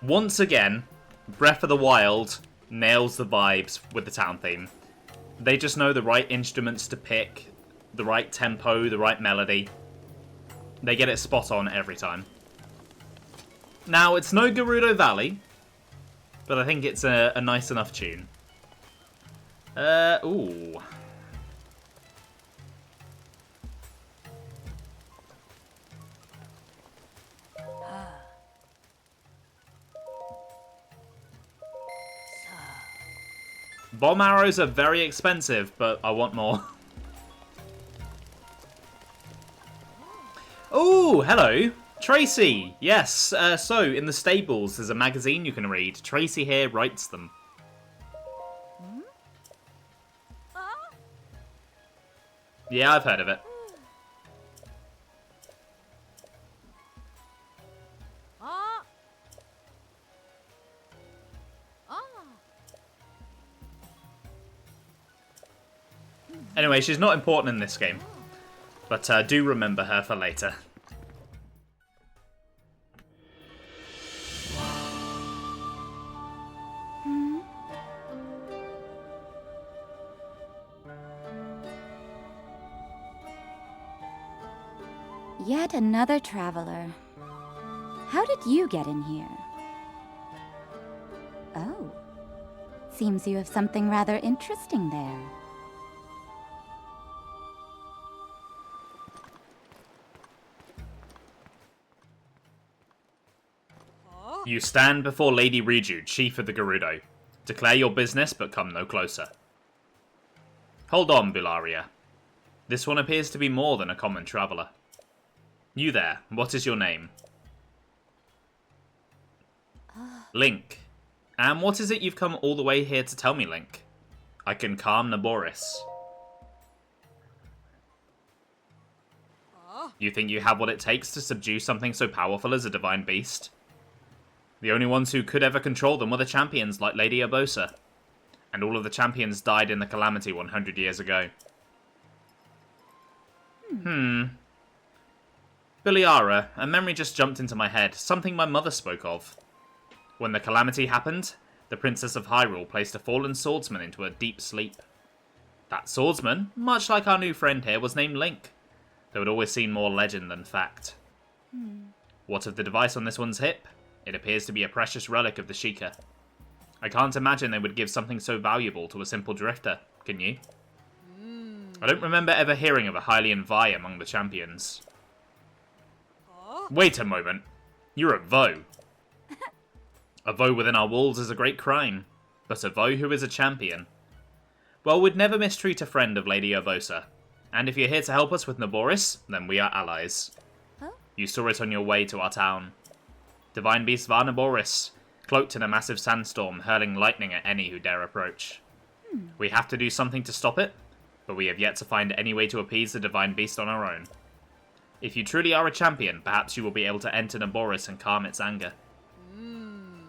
Once again, Breath of the Wild nails the vibes with the town theme. They just know the right instruments to pick, the right tempo, the right melody. They get it spot on every time. Now, it's no Gerudo Valley, but I think it's a nice enough tune. Ooh. Bomb arrows are very expensive, but I want more. Oh, hello. Tracy. Yes, so in the stables there's a magazine you can read. Tracy here writes them. Yeah, I've heard of it. Anyway, she's not important in this game, but do remember her for later. Yet another traveler. How did you get in here? Oh. Seems you have something rather interesting there. You stand before Lady Riju, Chief of the Gerudo. Declare your business, but come no closer. Hold on, Bularia. This one appears to be more than a common traveller. You there, what is your name? Link. And what is it you've come all the way here to tell me, Link? I can calm Naboris. You think you have what it takes to subdue something so powerful as a divine beast? The only ones who could ever control them were the champions like Lady Urbosa. And all of the champions died in the Calamity 100 years ago. Biliara, a memory just jumped into my head, something my mother spoke of. When the Calamity happened, the Princess of Hyrule placed a fallen swordsman into a deep sleep. That swordsman, much like our new friend here, was named Link, though it always seemed more legend than fact. What of the device on this one's hip? It appears to be a precious relic of the Sheikah. I can't imagine they would give something so valuable to a simple drifter, can you? I don't remember ever hearing of a Hylian Vi among the champions. Wait a moment. You're a Vo. A Vo within our walls is a great crime, but a Vo who is a champion. Well, we'd never mistreat a friend of Lady Urbosa, and if you're here to help us with Naboris, then we are allies. Huh? You saw it on your way to our town. Divine Beast Va Naboris, cloaked in a massive sandstorm, hurling lightning at any who dare approach. We have to do something to stop it, but we have yet to find any way to appease the Divine Beast on our own. If you truly are a champion, perhaps you will be able to enter Naboris and calm its anger.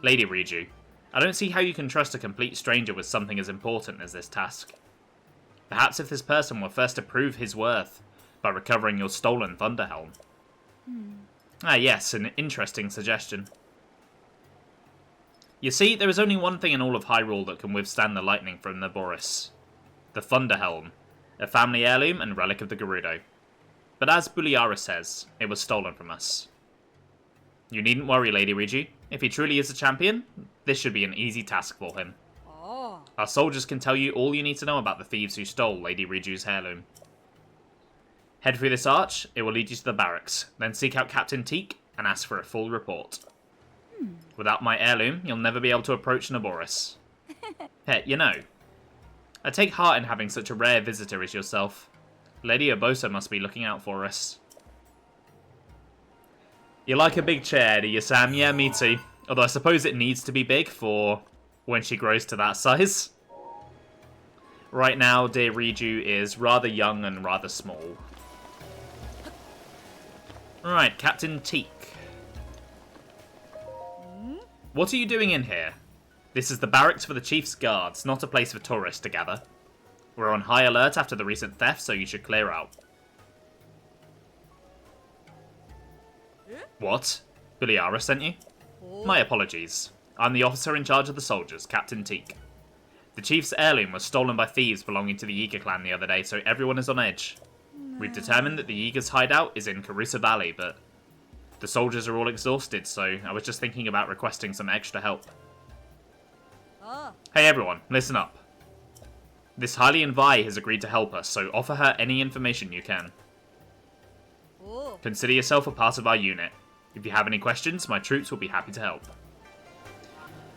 Lady Riju, I don't see how you can trust a complete stranger with something as important as this task. Perhaps if this person were first to prove his worth by recovering your stolen Thunderhelm. Ah yes, an interesting suggestion. You see, there is only one thing in all of Hyrule that can withstand the lightning from Naboris. The Thunderhelm, a family heirloom and relic of the Gerudo. But as Buliara says, it was stolen from us. You needn't worry, Lady Riju. If he truly is a champion, this should be an easy task for him. Our soldiers can tell you all you need to know about the thieves who stole Lady Riju's heirloom. Head through this arch, it will lead you to the barracks, then seek out Captain Teak and ask for a full report. Without my heirloom, you'll never be able to approach Naboris. Hey, you know, I take heart in having such a rare visitor as yourself. Lady Urbosa must be looking out for us. You like a big chair, do you, Sam? Yeah, me too. Although I suppose it needs to be big for when she grows to that size. Right now, dear Riju is rather young and rather small. Right, Captain Teak. What are you doing in here? This is the barracks for the Chief's Guards, not a place for tourists to gather. We're on high alert after the recent theft, so you should clear out. What? Biliara sent you? My apologies. I'm the officer in charge of the soldiers, Captain Teak. The Chief's heirloom was stolen by thieves belonging to the Yiga clan the other day, so everyone is on edge. We've determined that the Yiga's hideout is in Karusa Valley, but the soldiers are all exhausted, so I was just thinking about requesting some extra help. Hey everyone, listen up. This Hylian Vi has agreed to help us, so offer her any information you can. Consider yourself a part of our unit. If you have any questions, my troops will be happy to help.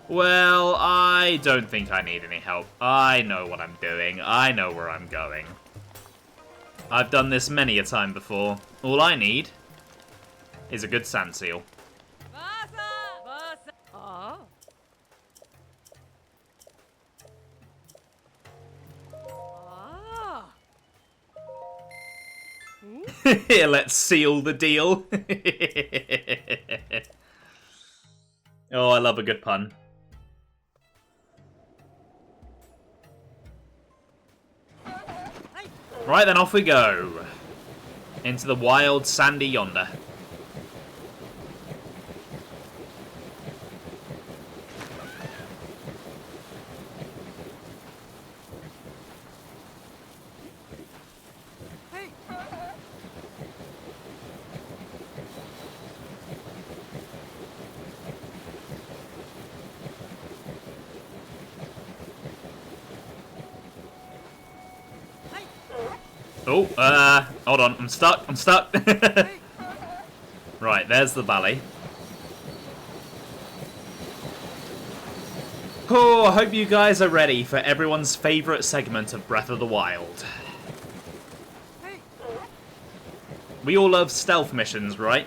Well, I don't think I need any help. I know what I'm doing. I know where I'm going. I've done this many a time before. All I need is a good sand seal. Here, let's seal the deal. Oh, I love a good pun. Right then, off we go. Into the wild sandy yonder. Oh, hold on, I'm stuck. Right, there's the valley. Oh, I hope you guys are ready for everyone's favourite segment of Breath of the Wild. We all love stealth missions, right?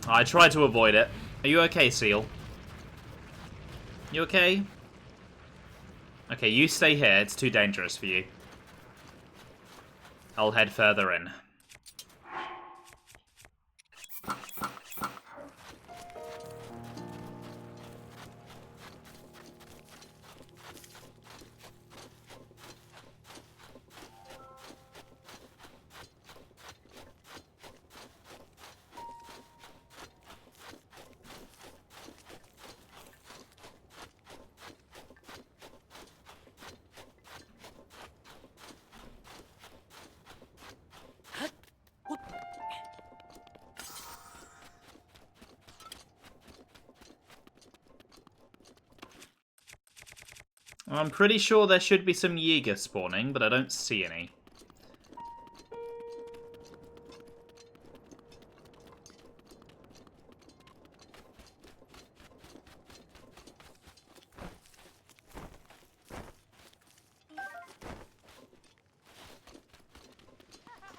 I tried to avoid it. Are you okay, Seal? You okay? Okay, you stay here. It's too dangerous for you. I'll head further in. I'm pretty sure there should be some Yiga spawning, but I don't see any.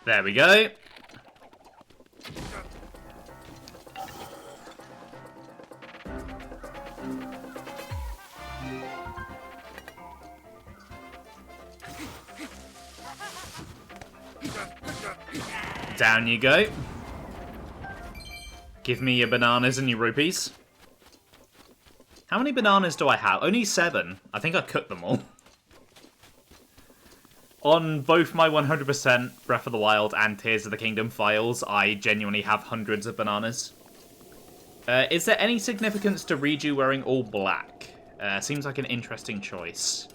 There we go. Down you go. Give me your bananas and your rupees. How many bananas do I have? Only 7. I think I cooked them all. On both my 100% Breath of the Wild and Tears of the Kingdom files, I genuinely have hundreds of bananas. Is there any significance to Riju wearing all black? Seems like an interesting choice.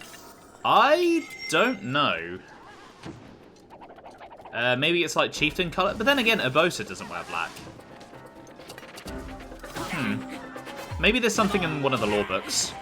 I don't know. Maybe it's like chieftain colour, but then again, Urbosa doesn't wear black. Maybe there's something in one of the lore books.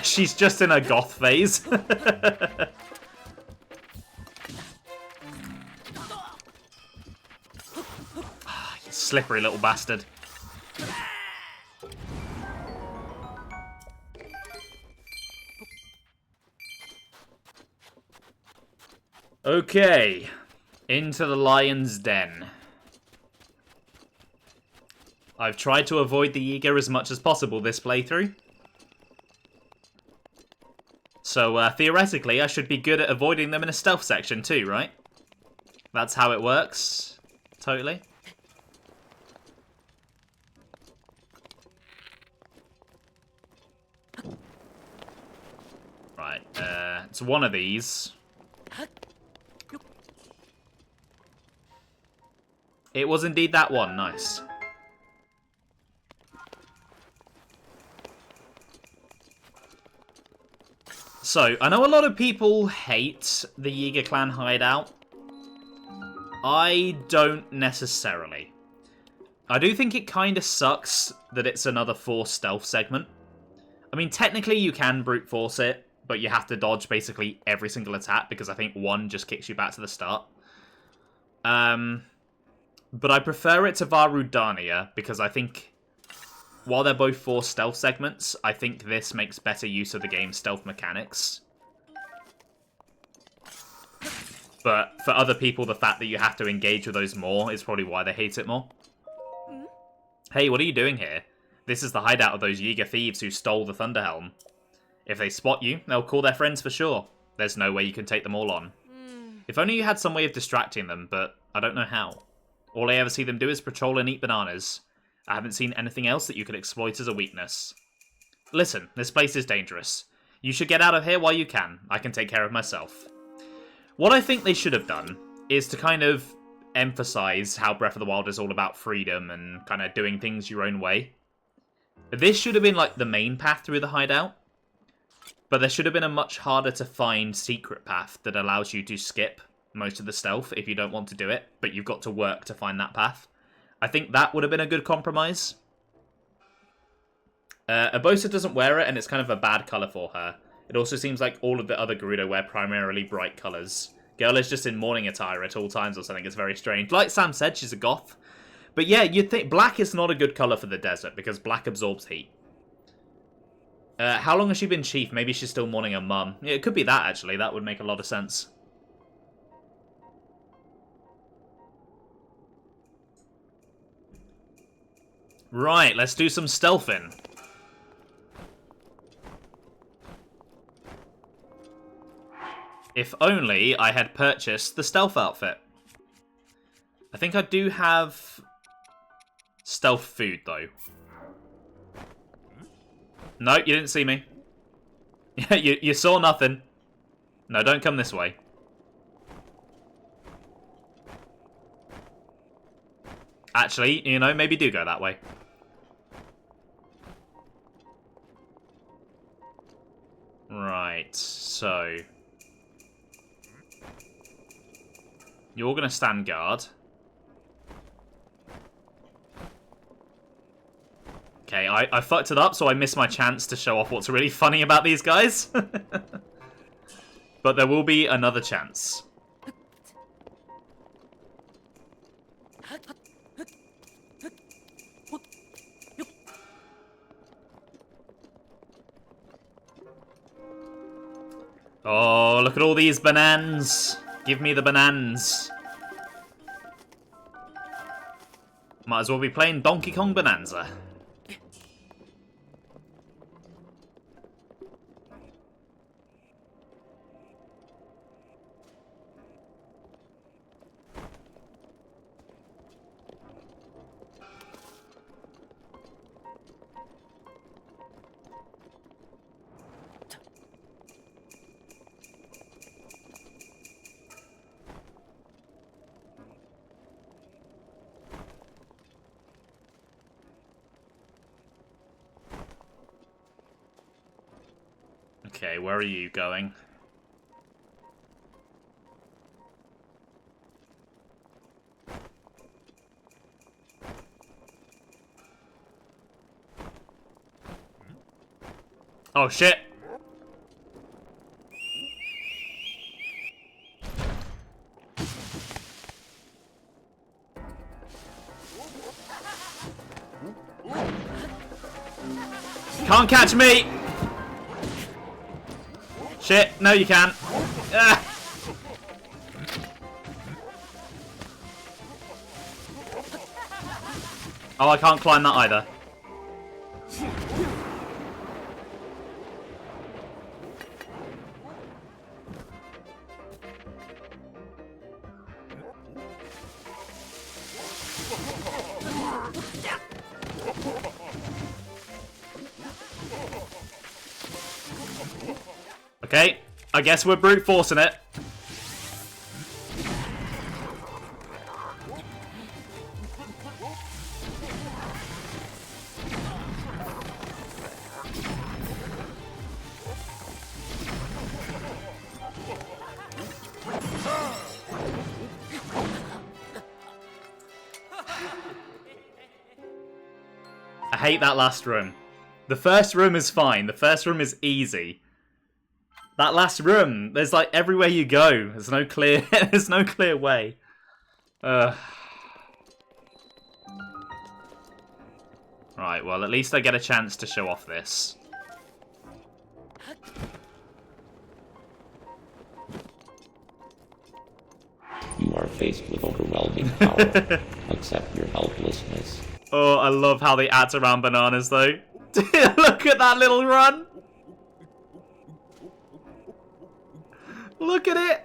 She's just in a goth phase. You slippery little bastard. Okay. Into the lion's den. I've tried to avoid the Yiga as much as possible this playthrough. So, theoretically, I should be good at avoiding them in a stealth section too, right? That's how it works. Totally. Right, it's one of these. It was indeed that one, nice. So, I know a lot of people hate the Yiga clan hideout. I don't necessarily. I do think it kind of sucks that it's another forced stealth segment. I mean, technically you can brute force it, but you have to dodge basically every single attack because I think one just kicks you back to the start. But I prefer it to Varudania because I think while they're both 4 stealth segments, I think this makes better use of the game's stealth mechanics. But for other people, the fact that you have to engage with those more is probably why they hate it more. Hey, what are you doing here? This is the hideout of those Yiga thieves who stole the Thunderhelm. If they spot you, they'll call their friends for sure. There's no way you can take them all on. If only you had some way of distracting them, but I don't know how. All I ever see them do is patrol and eat bananas. I haven't seen anything else that you could exploit as a weakness. Listen, this place is dangerous. You should get out of here while you can. I can take care of myself. What I think they should have done is to kind of emphasize how Breath of the Wild is all about freedom and kind of doing things your own way. This should have been like the main path through the hideout. But there should have been a much harder to find secret path that allows you to skip most of the stealth if you don't want to do it, but you've got to work to find that path. I think that would have been a good compromise. Urbosa doesn't wear it, and it's kind of a bad colour for her. It also seems like all of the other Gerudo wear primarily bright colours. Girl is just in morning attire at all times or something. It's very strange. Like Sam said, she's a goth. But yeah, you'd think black is not a good colour for the desert because black absorbs heat. How long has she been chief? Maybe she's still mourning her mum. Yeah, it could be that, actually. That would make a lot of sense. Right, let's do some stealthing. If only I had purchased the stealth outfit. I think I do have stealth food, though. No, you didn't see me. you saw nothing. No, don't come this way. Actually, you know, maybe do go that way. Right, so... You're going to stand guard. Okay, I fucked it up, so I missed my chance to show off what's really funny about these guys. But there will be another chance. Oh, look at all these bananas. Give me the bananas. Might as well be playing Donkey Kong Bonanza. Okay, where are you going? Oh shit! Can't catch me! Shit, no you can't. Ah. Oh, I can't climb that either. Okay, I guess we're brute forcing it. I hate that last room. The first room is fine. The first room is easy. That last room, there's like everywhere you go. There's no clear there's no clear way. Right, well at least I get a chance to show off this. You are faced with overwhelming power. Accept your helplessness. Oh, I love how they act around bananas though. Look at that little run. Look at it!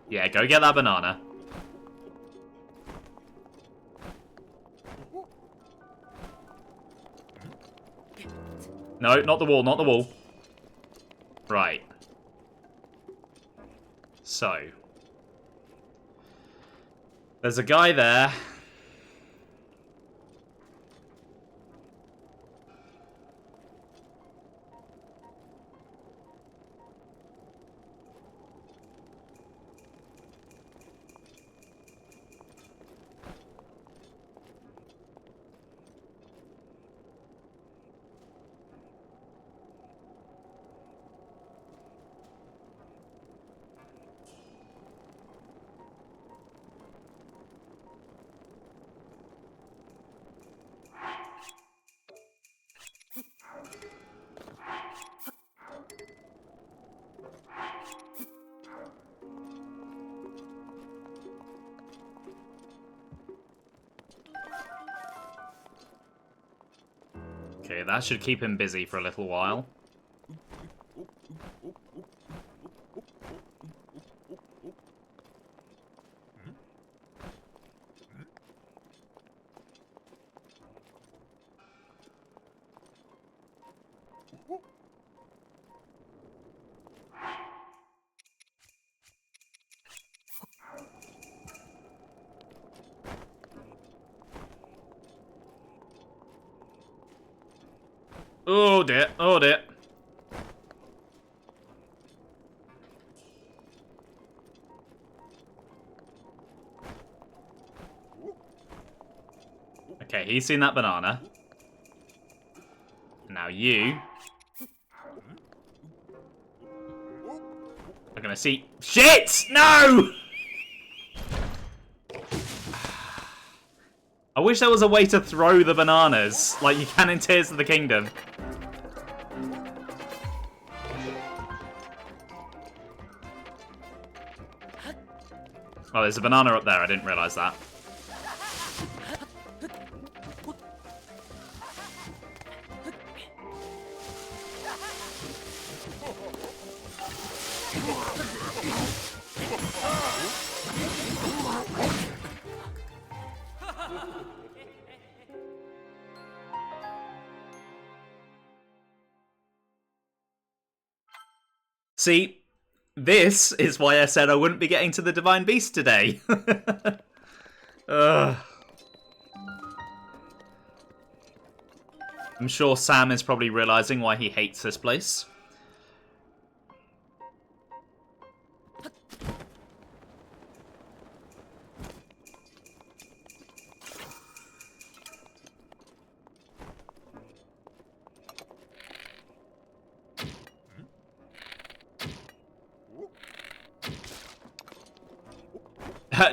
Yeah, go get that banana. No, not the wall, not the wall. Right. So. There's a guy there. Okay, that should keep him busy for a little while. Oh dear, oh dear. Okay, he's seen that banana. Now you are gonna see... Shit! No! I wish there was a way to throw the bananas, like you can in Tears of the Kingdom. Oh, there's a banana up there, I didn't realise that. See, this is why I said I wouldn't be getting to the Divine Beast today. Ugh. I'm sure Sam is probably realising why he hates this place.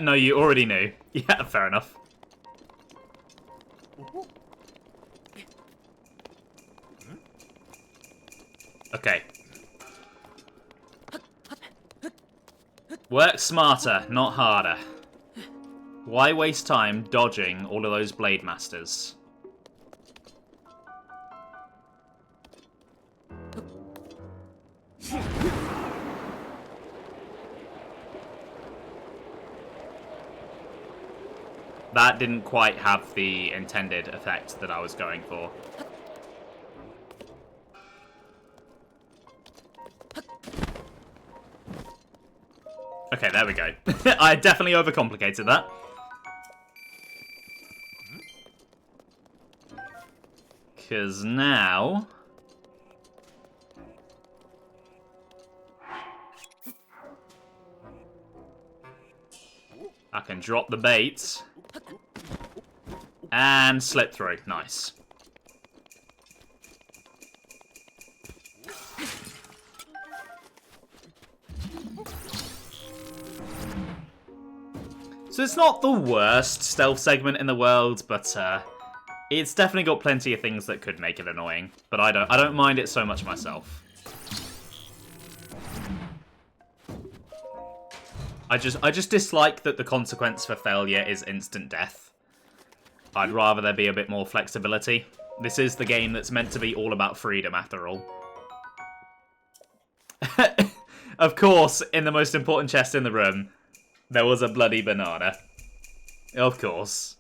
No, you already knew. Yeah, fair enough. Okay. Work smarter, not harder. Why waste time dodging all of those Blade Masters? That didn't quite have the intended effect that I was going for. Okay, there we go. I definitely overcomplicated that. Because now... I can drop the bait. And slip through. Nice. So it's not the worst stealth segment in the world, but it's definitely got plenty of things that could make it annoying. But I don't mind it so much myself. I just dislike that the consequence for failure is instant death. I'd rather there be a bit more flexibility. This is the game that's meant to be all about freedom, after all. Of course, in the most important chest in the room, there was a bloody banana. Of course.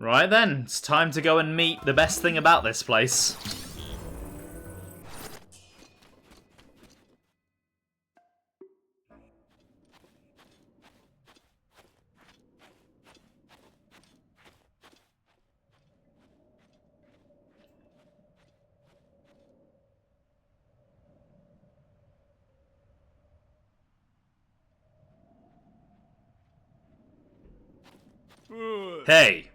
Right then, it's time to go and meet the best thing about this place. Hey.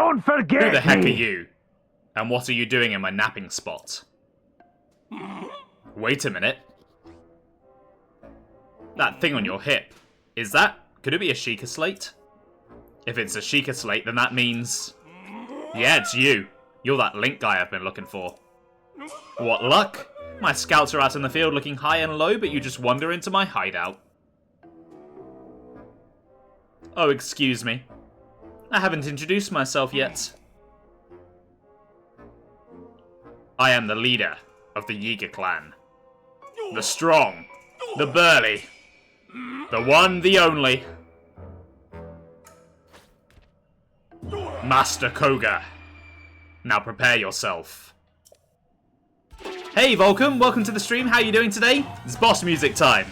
Don't forget Who the heck are me. you? And what are you doing in my napping spot? Wait a minute. That thing on your hip. Is that... Could it be a Sheikah slate? If it's a Sheikah slate, then that means... Yeah, it's you. You're that Link guy I've been looking for. What luck? My scouts are out in the field looking high and low, but you just wander into my hideout. Oh, excuse me. I haven't introduced myself yet. I am the leader of the Yiga clan. The strong, the burly, the one, the only. Master Koga. Now prepare yourself. Hey Volcom, welcome to the stream. How are you doing today? It's boss music time.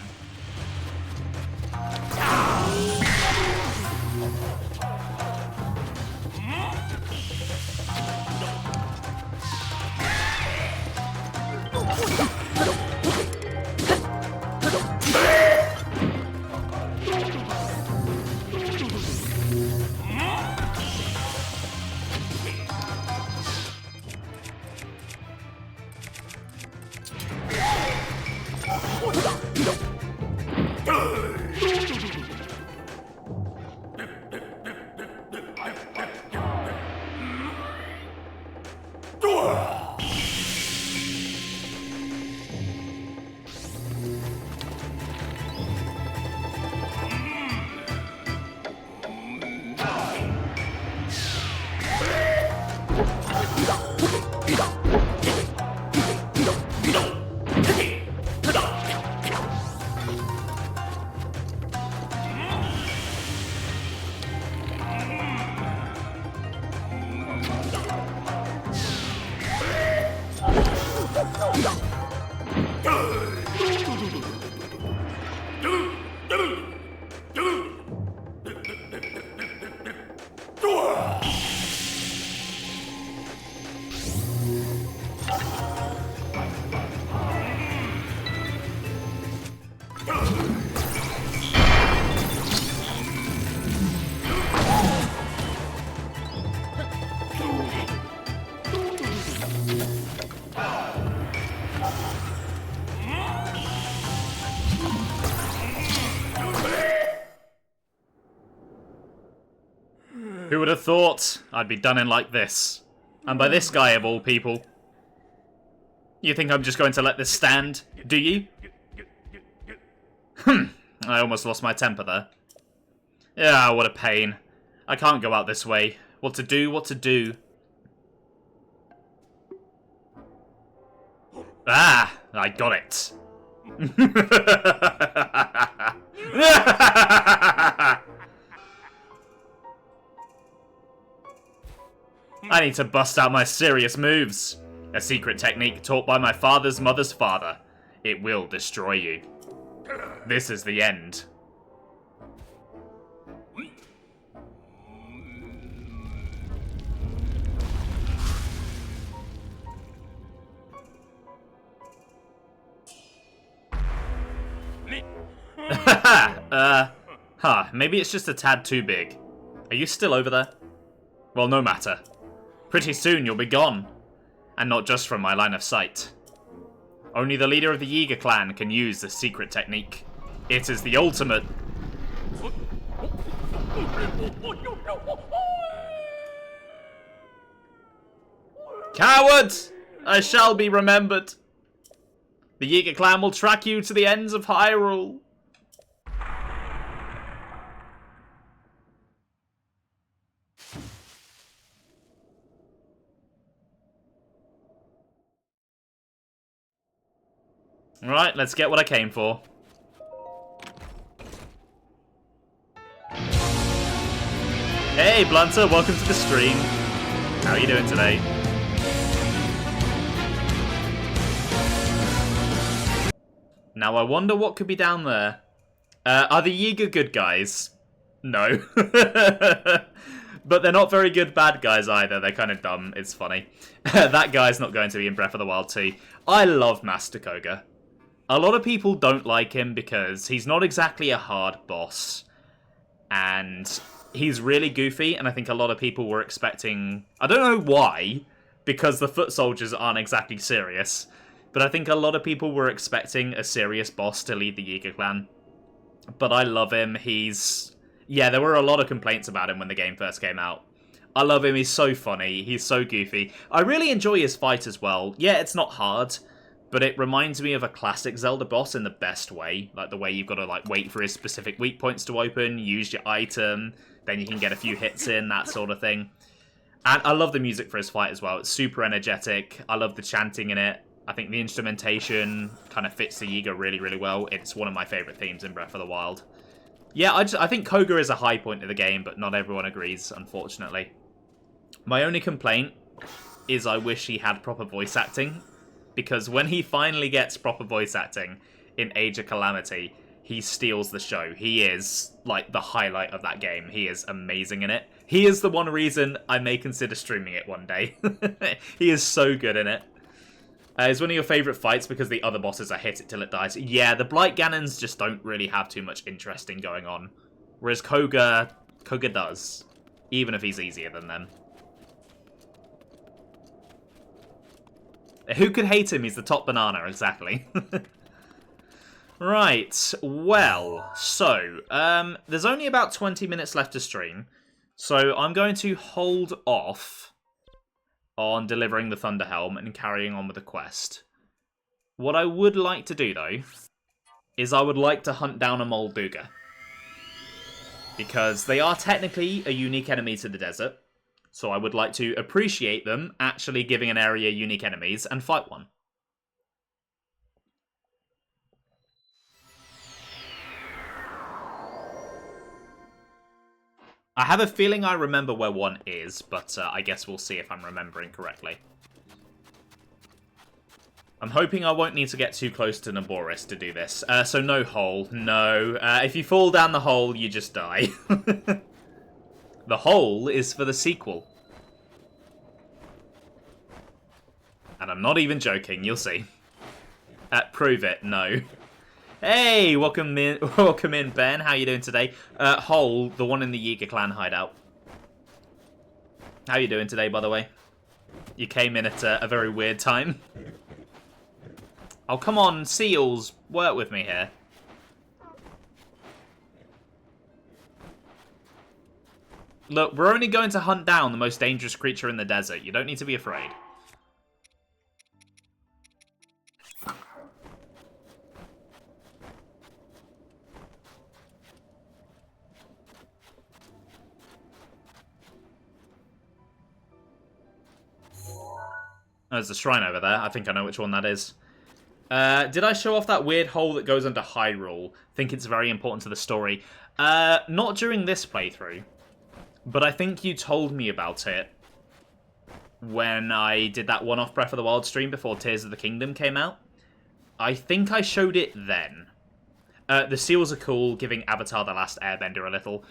Who would have thought I'd be done in like this? And by this guy of all people. You think I'm just going to let this stand, do you? I almost lost my temper there. Yeah, what a pain. I can't go out this way. What to do, what to do. Ah, I got it. I need to bust out my serious moves. A secret technique taught by my father's mother's father. It will destroy you. This is the end. Maybe it's just a tad too big. Are you still over there? Well, no matter. Pretty soon you'll be gone. And not just from my line of sight. Only the leader of the Yiga clan can use this secret technique. It is the ultimate... Coward! I shall be remembered. The Yiga clan will track you to the ends of Hyrule. Right, let's get what I came for. Hey, Blunter, welcome to the stream. How are you doing today? Now I wonder what could be down there. Are the Yiga good guys? No. But they're not very good bad guys either. They're kind of dumb. It's funny. That guy's not going to be in Breath of the Wild 2. I love Master Koga. A lot of people don't like him because he's not exactly a hard boss. And He's really goofy, and I think a lot of people were expecting... I don't know why, because the foot soldiers aren't exactly serious, but I think a lot of people were expecting a serious boss to lead the Yiga clan. But I love him. He's... Yeah, there were a lot of complaints about him when the game first came out. I love him. He's so funny. He's so goofy. I really enjoy his fight as well. Yeah, it's not hard, but it reminds me of a classic Zelda boss in the best way. Like the way you've got to like wait for his specific weak points to open, use your item, then you can get a few hits in, that sort of thing. And I love the music for his fight as well. It's super energetic. I love the chanting in it. I think the instrumentation kind of fits the Yiga really, really well. It's one of my favourite themes in Breath of the Wild. Yeah, I think Koga is a high point of the game, but not everyone agrees, unfortunately. My only complaint is I wish he had proper voice acting, because when he finally gets proper voice acting in Age of Calamity, he steals the show. He is, like, the highlight of that game. He is amazing in it. He is the one reason I may consider streaming it one day. He is so good in it. It's one of your favourite fights because the other bosses are hit it till it dies. Yeah, the Blight Ganons just don't really have too much interesting going on. Whereas Koga does, even if he's easier than them. Who could hate him? He's the top banana, exactly. Right, well, so, there's only about 20 minutes left to stream, so I'm going to hold off on delivering the Thunder Helm and carrying on with the quest. What I would like to do, though, is I would like to hunt down a Molduga. Because they are technically a unique enemy to the desert, so I would like to appreciate them actually giving an area unique enemies and fight one. I have a feeling I remember where one is, but I guess we'll see if I'm remembering correctly. I'm hoping I won't need to get too close to Naboris to do this. So no hole. No. If you fall down the hole, you just die. The hole is for the sequel. And I'm not even joking, you'll see. Prove it, no. Hey, welcome in, Ben. How you doing today? Hole, the one in the Yiga clan hideout. How you doing today, by the way? You came in at a very weird time. Oh, come on, seals, work with me here. Look, we're only going to hunt down the most dangerous creature in the desert. You don't need to be afraid. There's a shrine over there. I think I know which one that is. Did I show off that weird hole that goes under Hyrule? Think it's very important to the story. Not during this playthrough. But I think you told me about it when I did that one-off Breath of the Wild stream before Tears of the Kingdom came out. I think I showed it then. The seals are cool, giving Avatar The Last Airbender a little.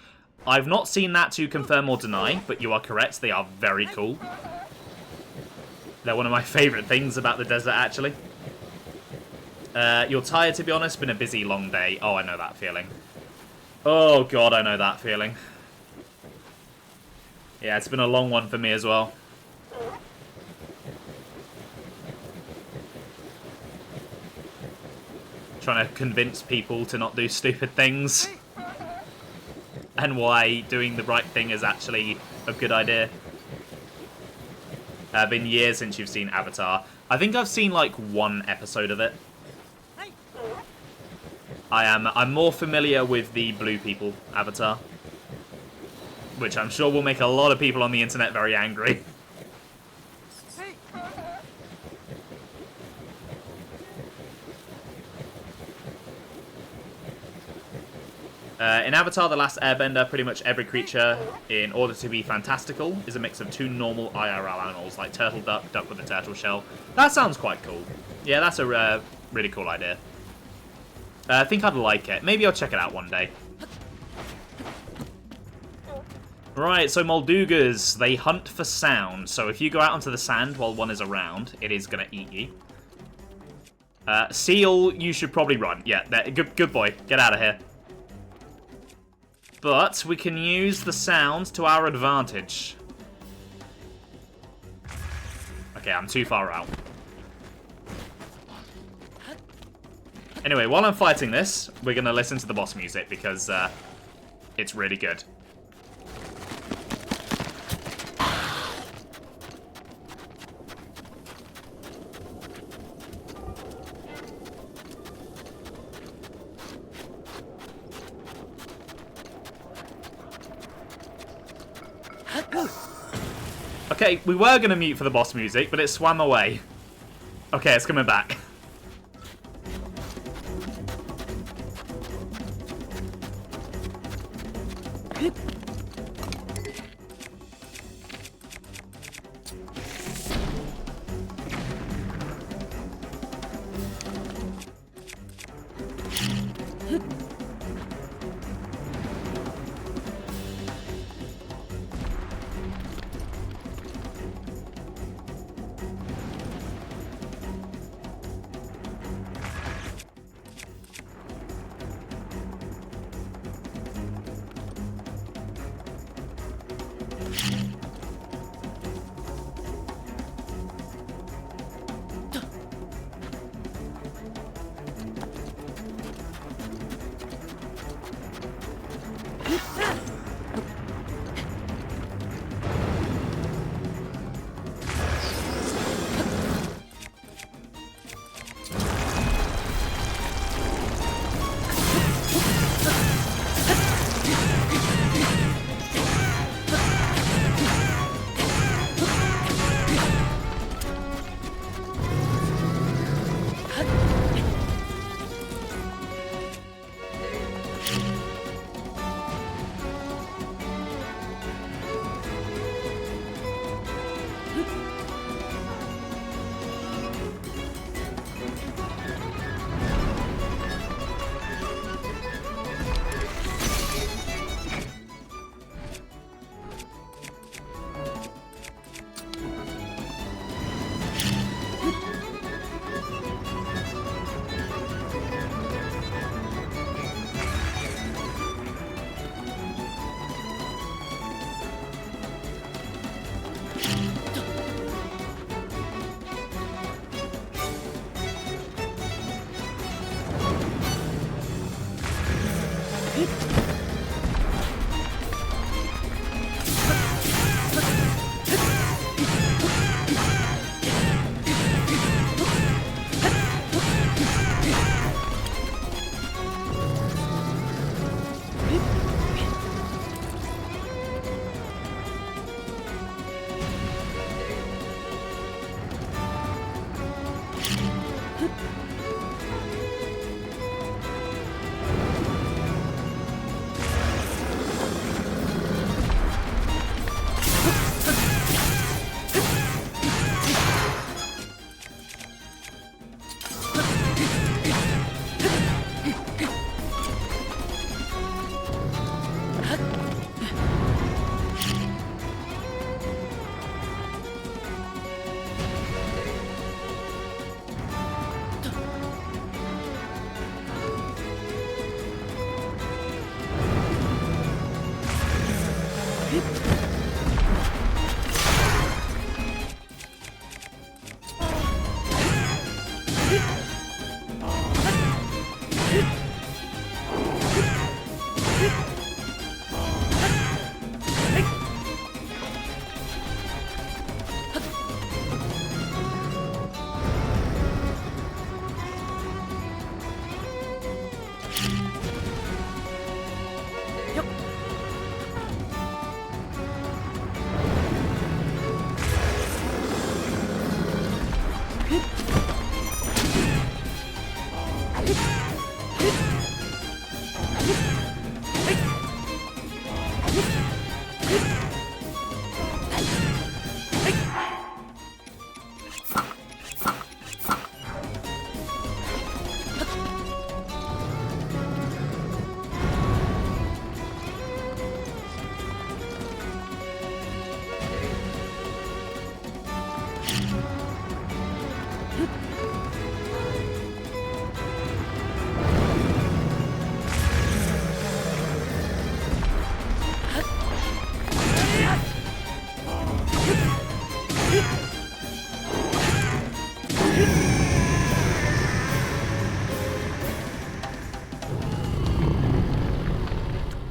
I've not seen that to confirm or deny, but you are correct. They are very cool. They're one of my favourite things about the desert, actually. You're tired, to be honest. Been a busy, long day. Oh, I know that feeling. Oh, God, I know that feeling. Yeah, it's been a long one for me as well. Trying to convince people to not do stupid things. And why doing the right thing is actually a good idea. Been years since you've seen Avatar. I think I've seen like one episode of it. I'm more familiar with the blue people Avatar, which I'm sure will make a lot of people on the internet very angry. In Avatar The Last Airbender, pretty much every creature, in order to be fantastical, is a mix of two normal IRL animals, like turtle duck, duck with a turtle shell. That sounds quite cool. Yeah, that's a really cool idea. I think I'd like it. Maybe I'll check it out one day. Right, so Moldugas, they hunt for sound. So if you go out onto the sand while one is around, it is going to eat you. Seal, you should probably run. Yeah, good boy. Get out of here. But we can use the sound to our advantage. Okay, I'm too far out. Anyway, while I'm fighting this, we're going to listen to the boss music because it's really good. Okay, we were going to mute for the boss music, but it swam away. Okay, it's coming back.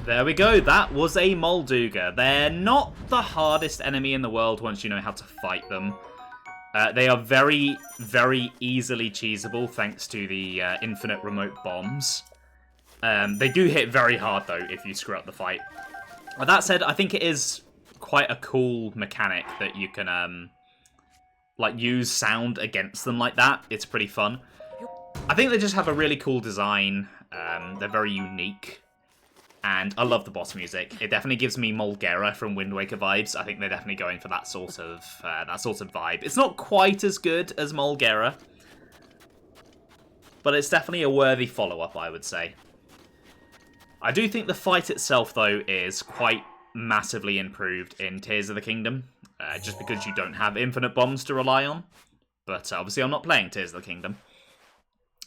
There we go, that was a Molduga. They're not the hardest enemy in the world once you know how to fight them. They are very, very easily cheesable thanks to the infinite remote bombs. They do hit very hard though if you screw up the fight. That said, I think it is quite a cool mechanic that you can like use sound against them like that. It's pretty fun. I think they just have a really cool design. They're very unique. And I love the boss music. It definitely gives me Molduga from Wind Waker vibes. I think they're definitely going for that sort of vibe. It's not quite as good as Molduga, but it's definitely a worthy follow-up, I would say. I do think the fight itself, though, is quite massively improved in Tears of the Kingdom, just because you don't have infinite bombs to rely on. But obviously I'm not playing Tears of the Kingdom.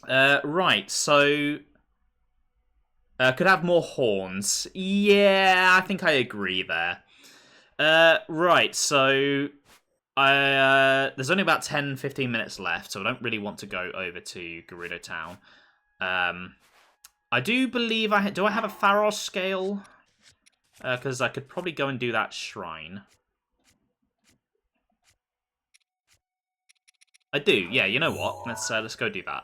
Right, so... could have more horns. Yeah, I think I agree there. Right, so... there's only about 10-15 minutes left, so I don't really want to go over to Gerudo Town. I do believe do I have a Pharos scale? Because I could probably go and do that shrine. I do, yeah, you know what? Let's go do that.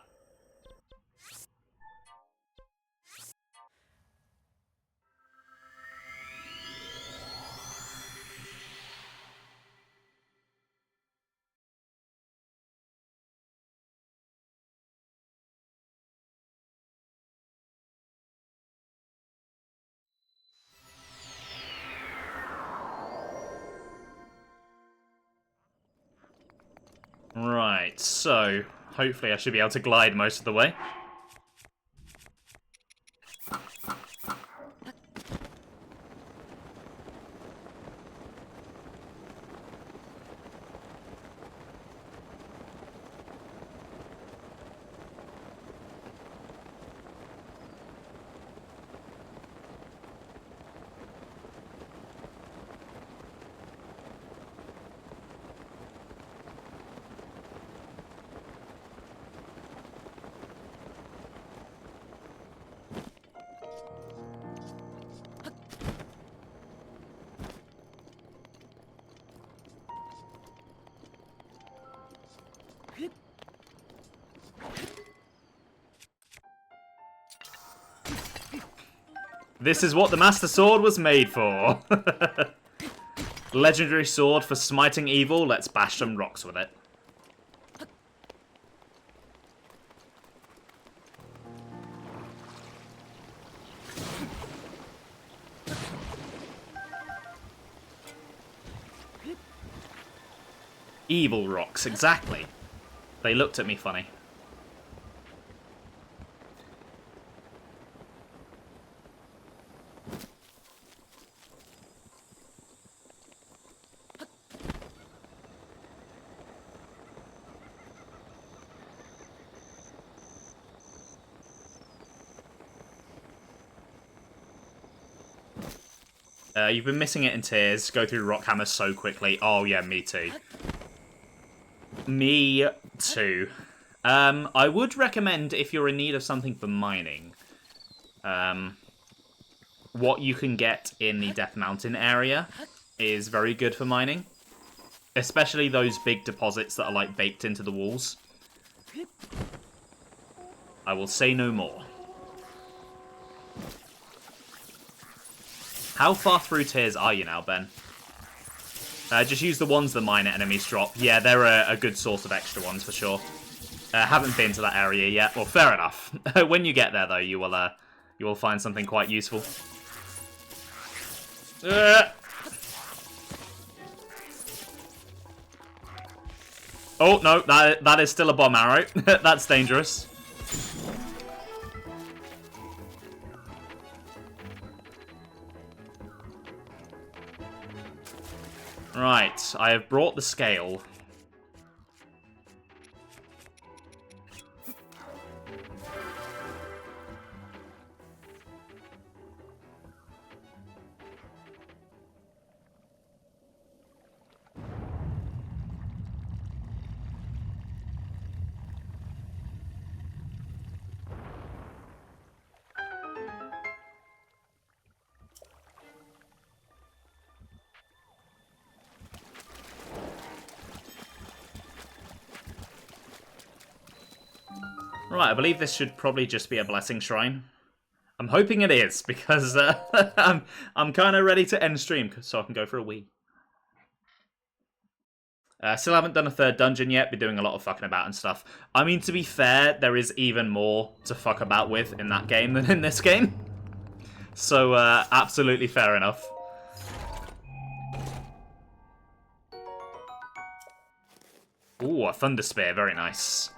Right, so hopefully I should be able to glide most of the way. This is what the Master Sword was made for. Legendary sword for smiting evil. Let's bash some rocks with it. Evil rocks, exactly. They looked at me funny. You've been missing it in Tears. Go through Rockhammer so quickly. Oh, yeah, me too. Me too. I would recommend, if you're in need of something for mining, what you can get in the Death Mountain area is very good for mining. Especially those big deposits that are, like, baked into the walls. I will say no more. How far through Tears are you now, Ben? Just use the ones the miner enemies drop. Yeah, they're a good source of extra ones for sure. Haven't been to that area yet. Well, fair enough. When you get there, though, you will find something quite useful. Oh no, that is still a bomb arrow. That's dangerous. Right, I have brought the scale. Right, I believe this should probably just be a blessing shrine. I'm hoping it is, because I'm kind of ready to end stream so I can go for a wee. Still haven't done a third dungeon yet, been doing a lot of fucking about and stuff. I mean, to be fair, there is even more to fuck about with in that game than in this game. So, absolutely fair enough. Ooh, a Thunder Spear, very nice.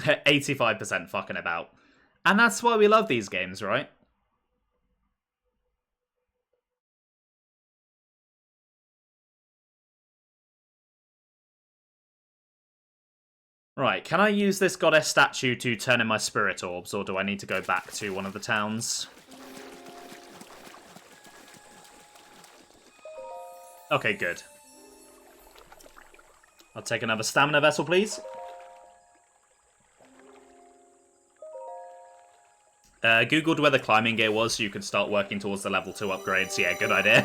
%85 fucking about. And that's why we love these games, right? Right, can I use this goddess statue to turn in my spirit orbs, or do I need to go back to one of the towns? Okay, good. I'll take another stamina vessel, please. Googled where the climbing gear was so you could start working towards the level 2 upgrades. Yeah, good idea.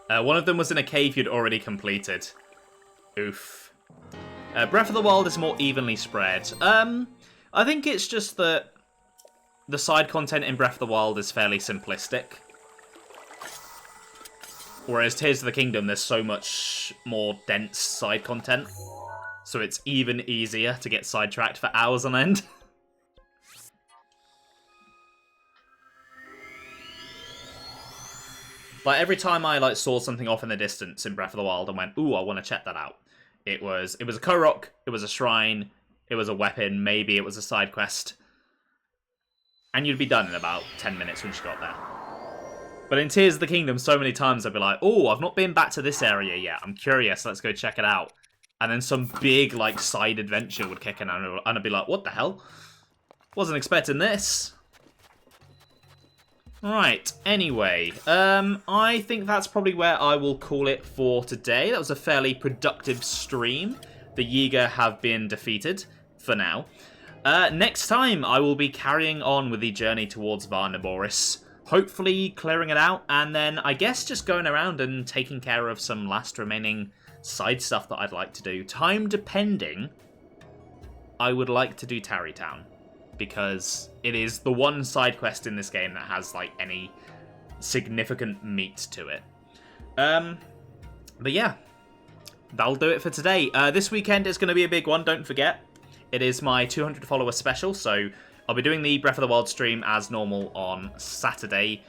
One of them was in a cave you'd already completed. Oof. Breath of the Wild is more evenly spread. I think it's just that the side content in Breath of the Wild is fairly simplistic. Whereas Tears of the Kingdom, there's so much more dense side content. So it's even easier to get sidetracked for hours on end. Like, every time I saw something off in the distance in Breath of the Wild and went, ooh, I want to check that out. It was a Korok, it was a shrine, it was a weapon, maybe it was a side quest. And you'd be done in about 10 minutes once you got there. But in Tears of the Kingdom, so many times I'd be like, oh, I've not been back to this area yet. I'm curious, let's go check it out. And then some big, side adventure would kick in, and I'd be like, what the hell? Wasn't expecting this. Right, anyway, I think that's probably where I will call it for today. That was a fairly productive stream. The Yiga have been defeated, for now. Next time, I will be carrying on with the journey towards Varnaboris, hopefully clearing it out, and then I guess just going around and taking care of some last remaining side stuff that I'd like to do. Time depending, I would like to do Tarry Town, because it is the one side quest in this game that has, any significant meat to it. But yeah, that'll do it for today. This weekend is going to be a big one, don't forget. It is my 200 follower special, so I'll be doing the Breath of the Wild stream as normal on Saturday.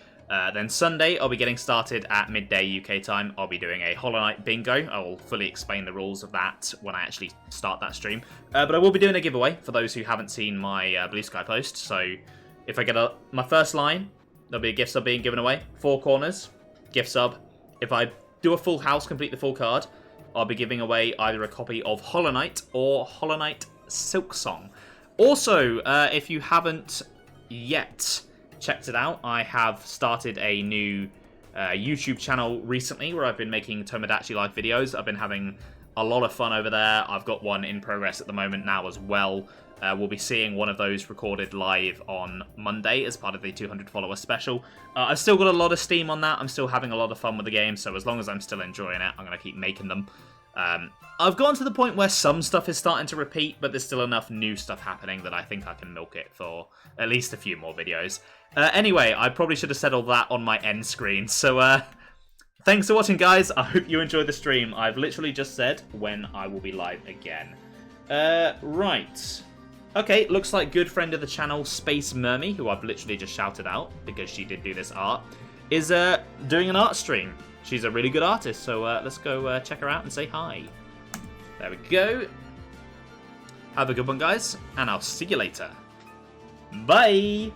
Then Sunday, I'll be getting started at midday UK time. I'll be doing a Hollow Knight bingo. I will fully explain the rules of that when I actually start that stream. But I will be doing a giveaway for those who haven't seen my Blue Sky post. So if I get my first line, there'll be a gift sub being given away. 4 corners, gift sub. If I do a full house, complete the full card, I'll be giving away either a copy of Hollow Knight or Hollow Knight Silksong. Also, if you haven't yet checked it out, I have started a new YouTube channel recently where I've been making Tomodachi Life videos. I've been having a lot of fun over there. I've got one in progress at the moment now as well. We'll be seeing one of those recorded live on Monday as part of the 200 follower special. I've still got a lot of steam on that. I'm still having a lot of fun with the game, so as long as I'm still enjoying it, I'm going to keep making them. I've gotten to the point where some stuff is starting to repeat, but there's still enough new stuff happening that I think I can milk it for at least a few more videos. Anyway, I probably should have said all that on my end screen. So, thanks for watching, guys. I hope you enjoyed the stream. I've literally just said when I will be live again. Right. Okay, looks like good friend of the channel, Space Mermy, who I've literally just shouted out because she did do this art, is doing an art stream. She's a really good artist, so let's go check her out and say hi. There we go. Have a good one, guys, and I'll see you later. Bye!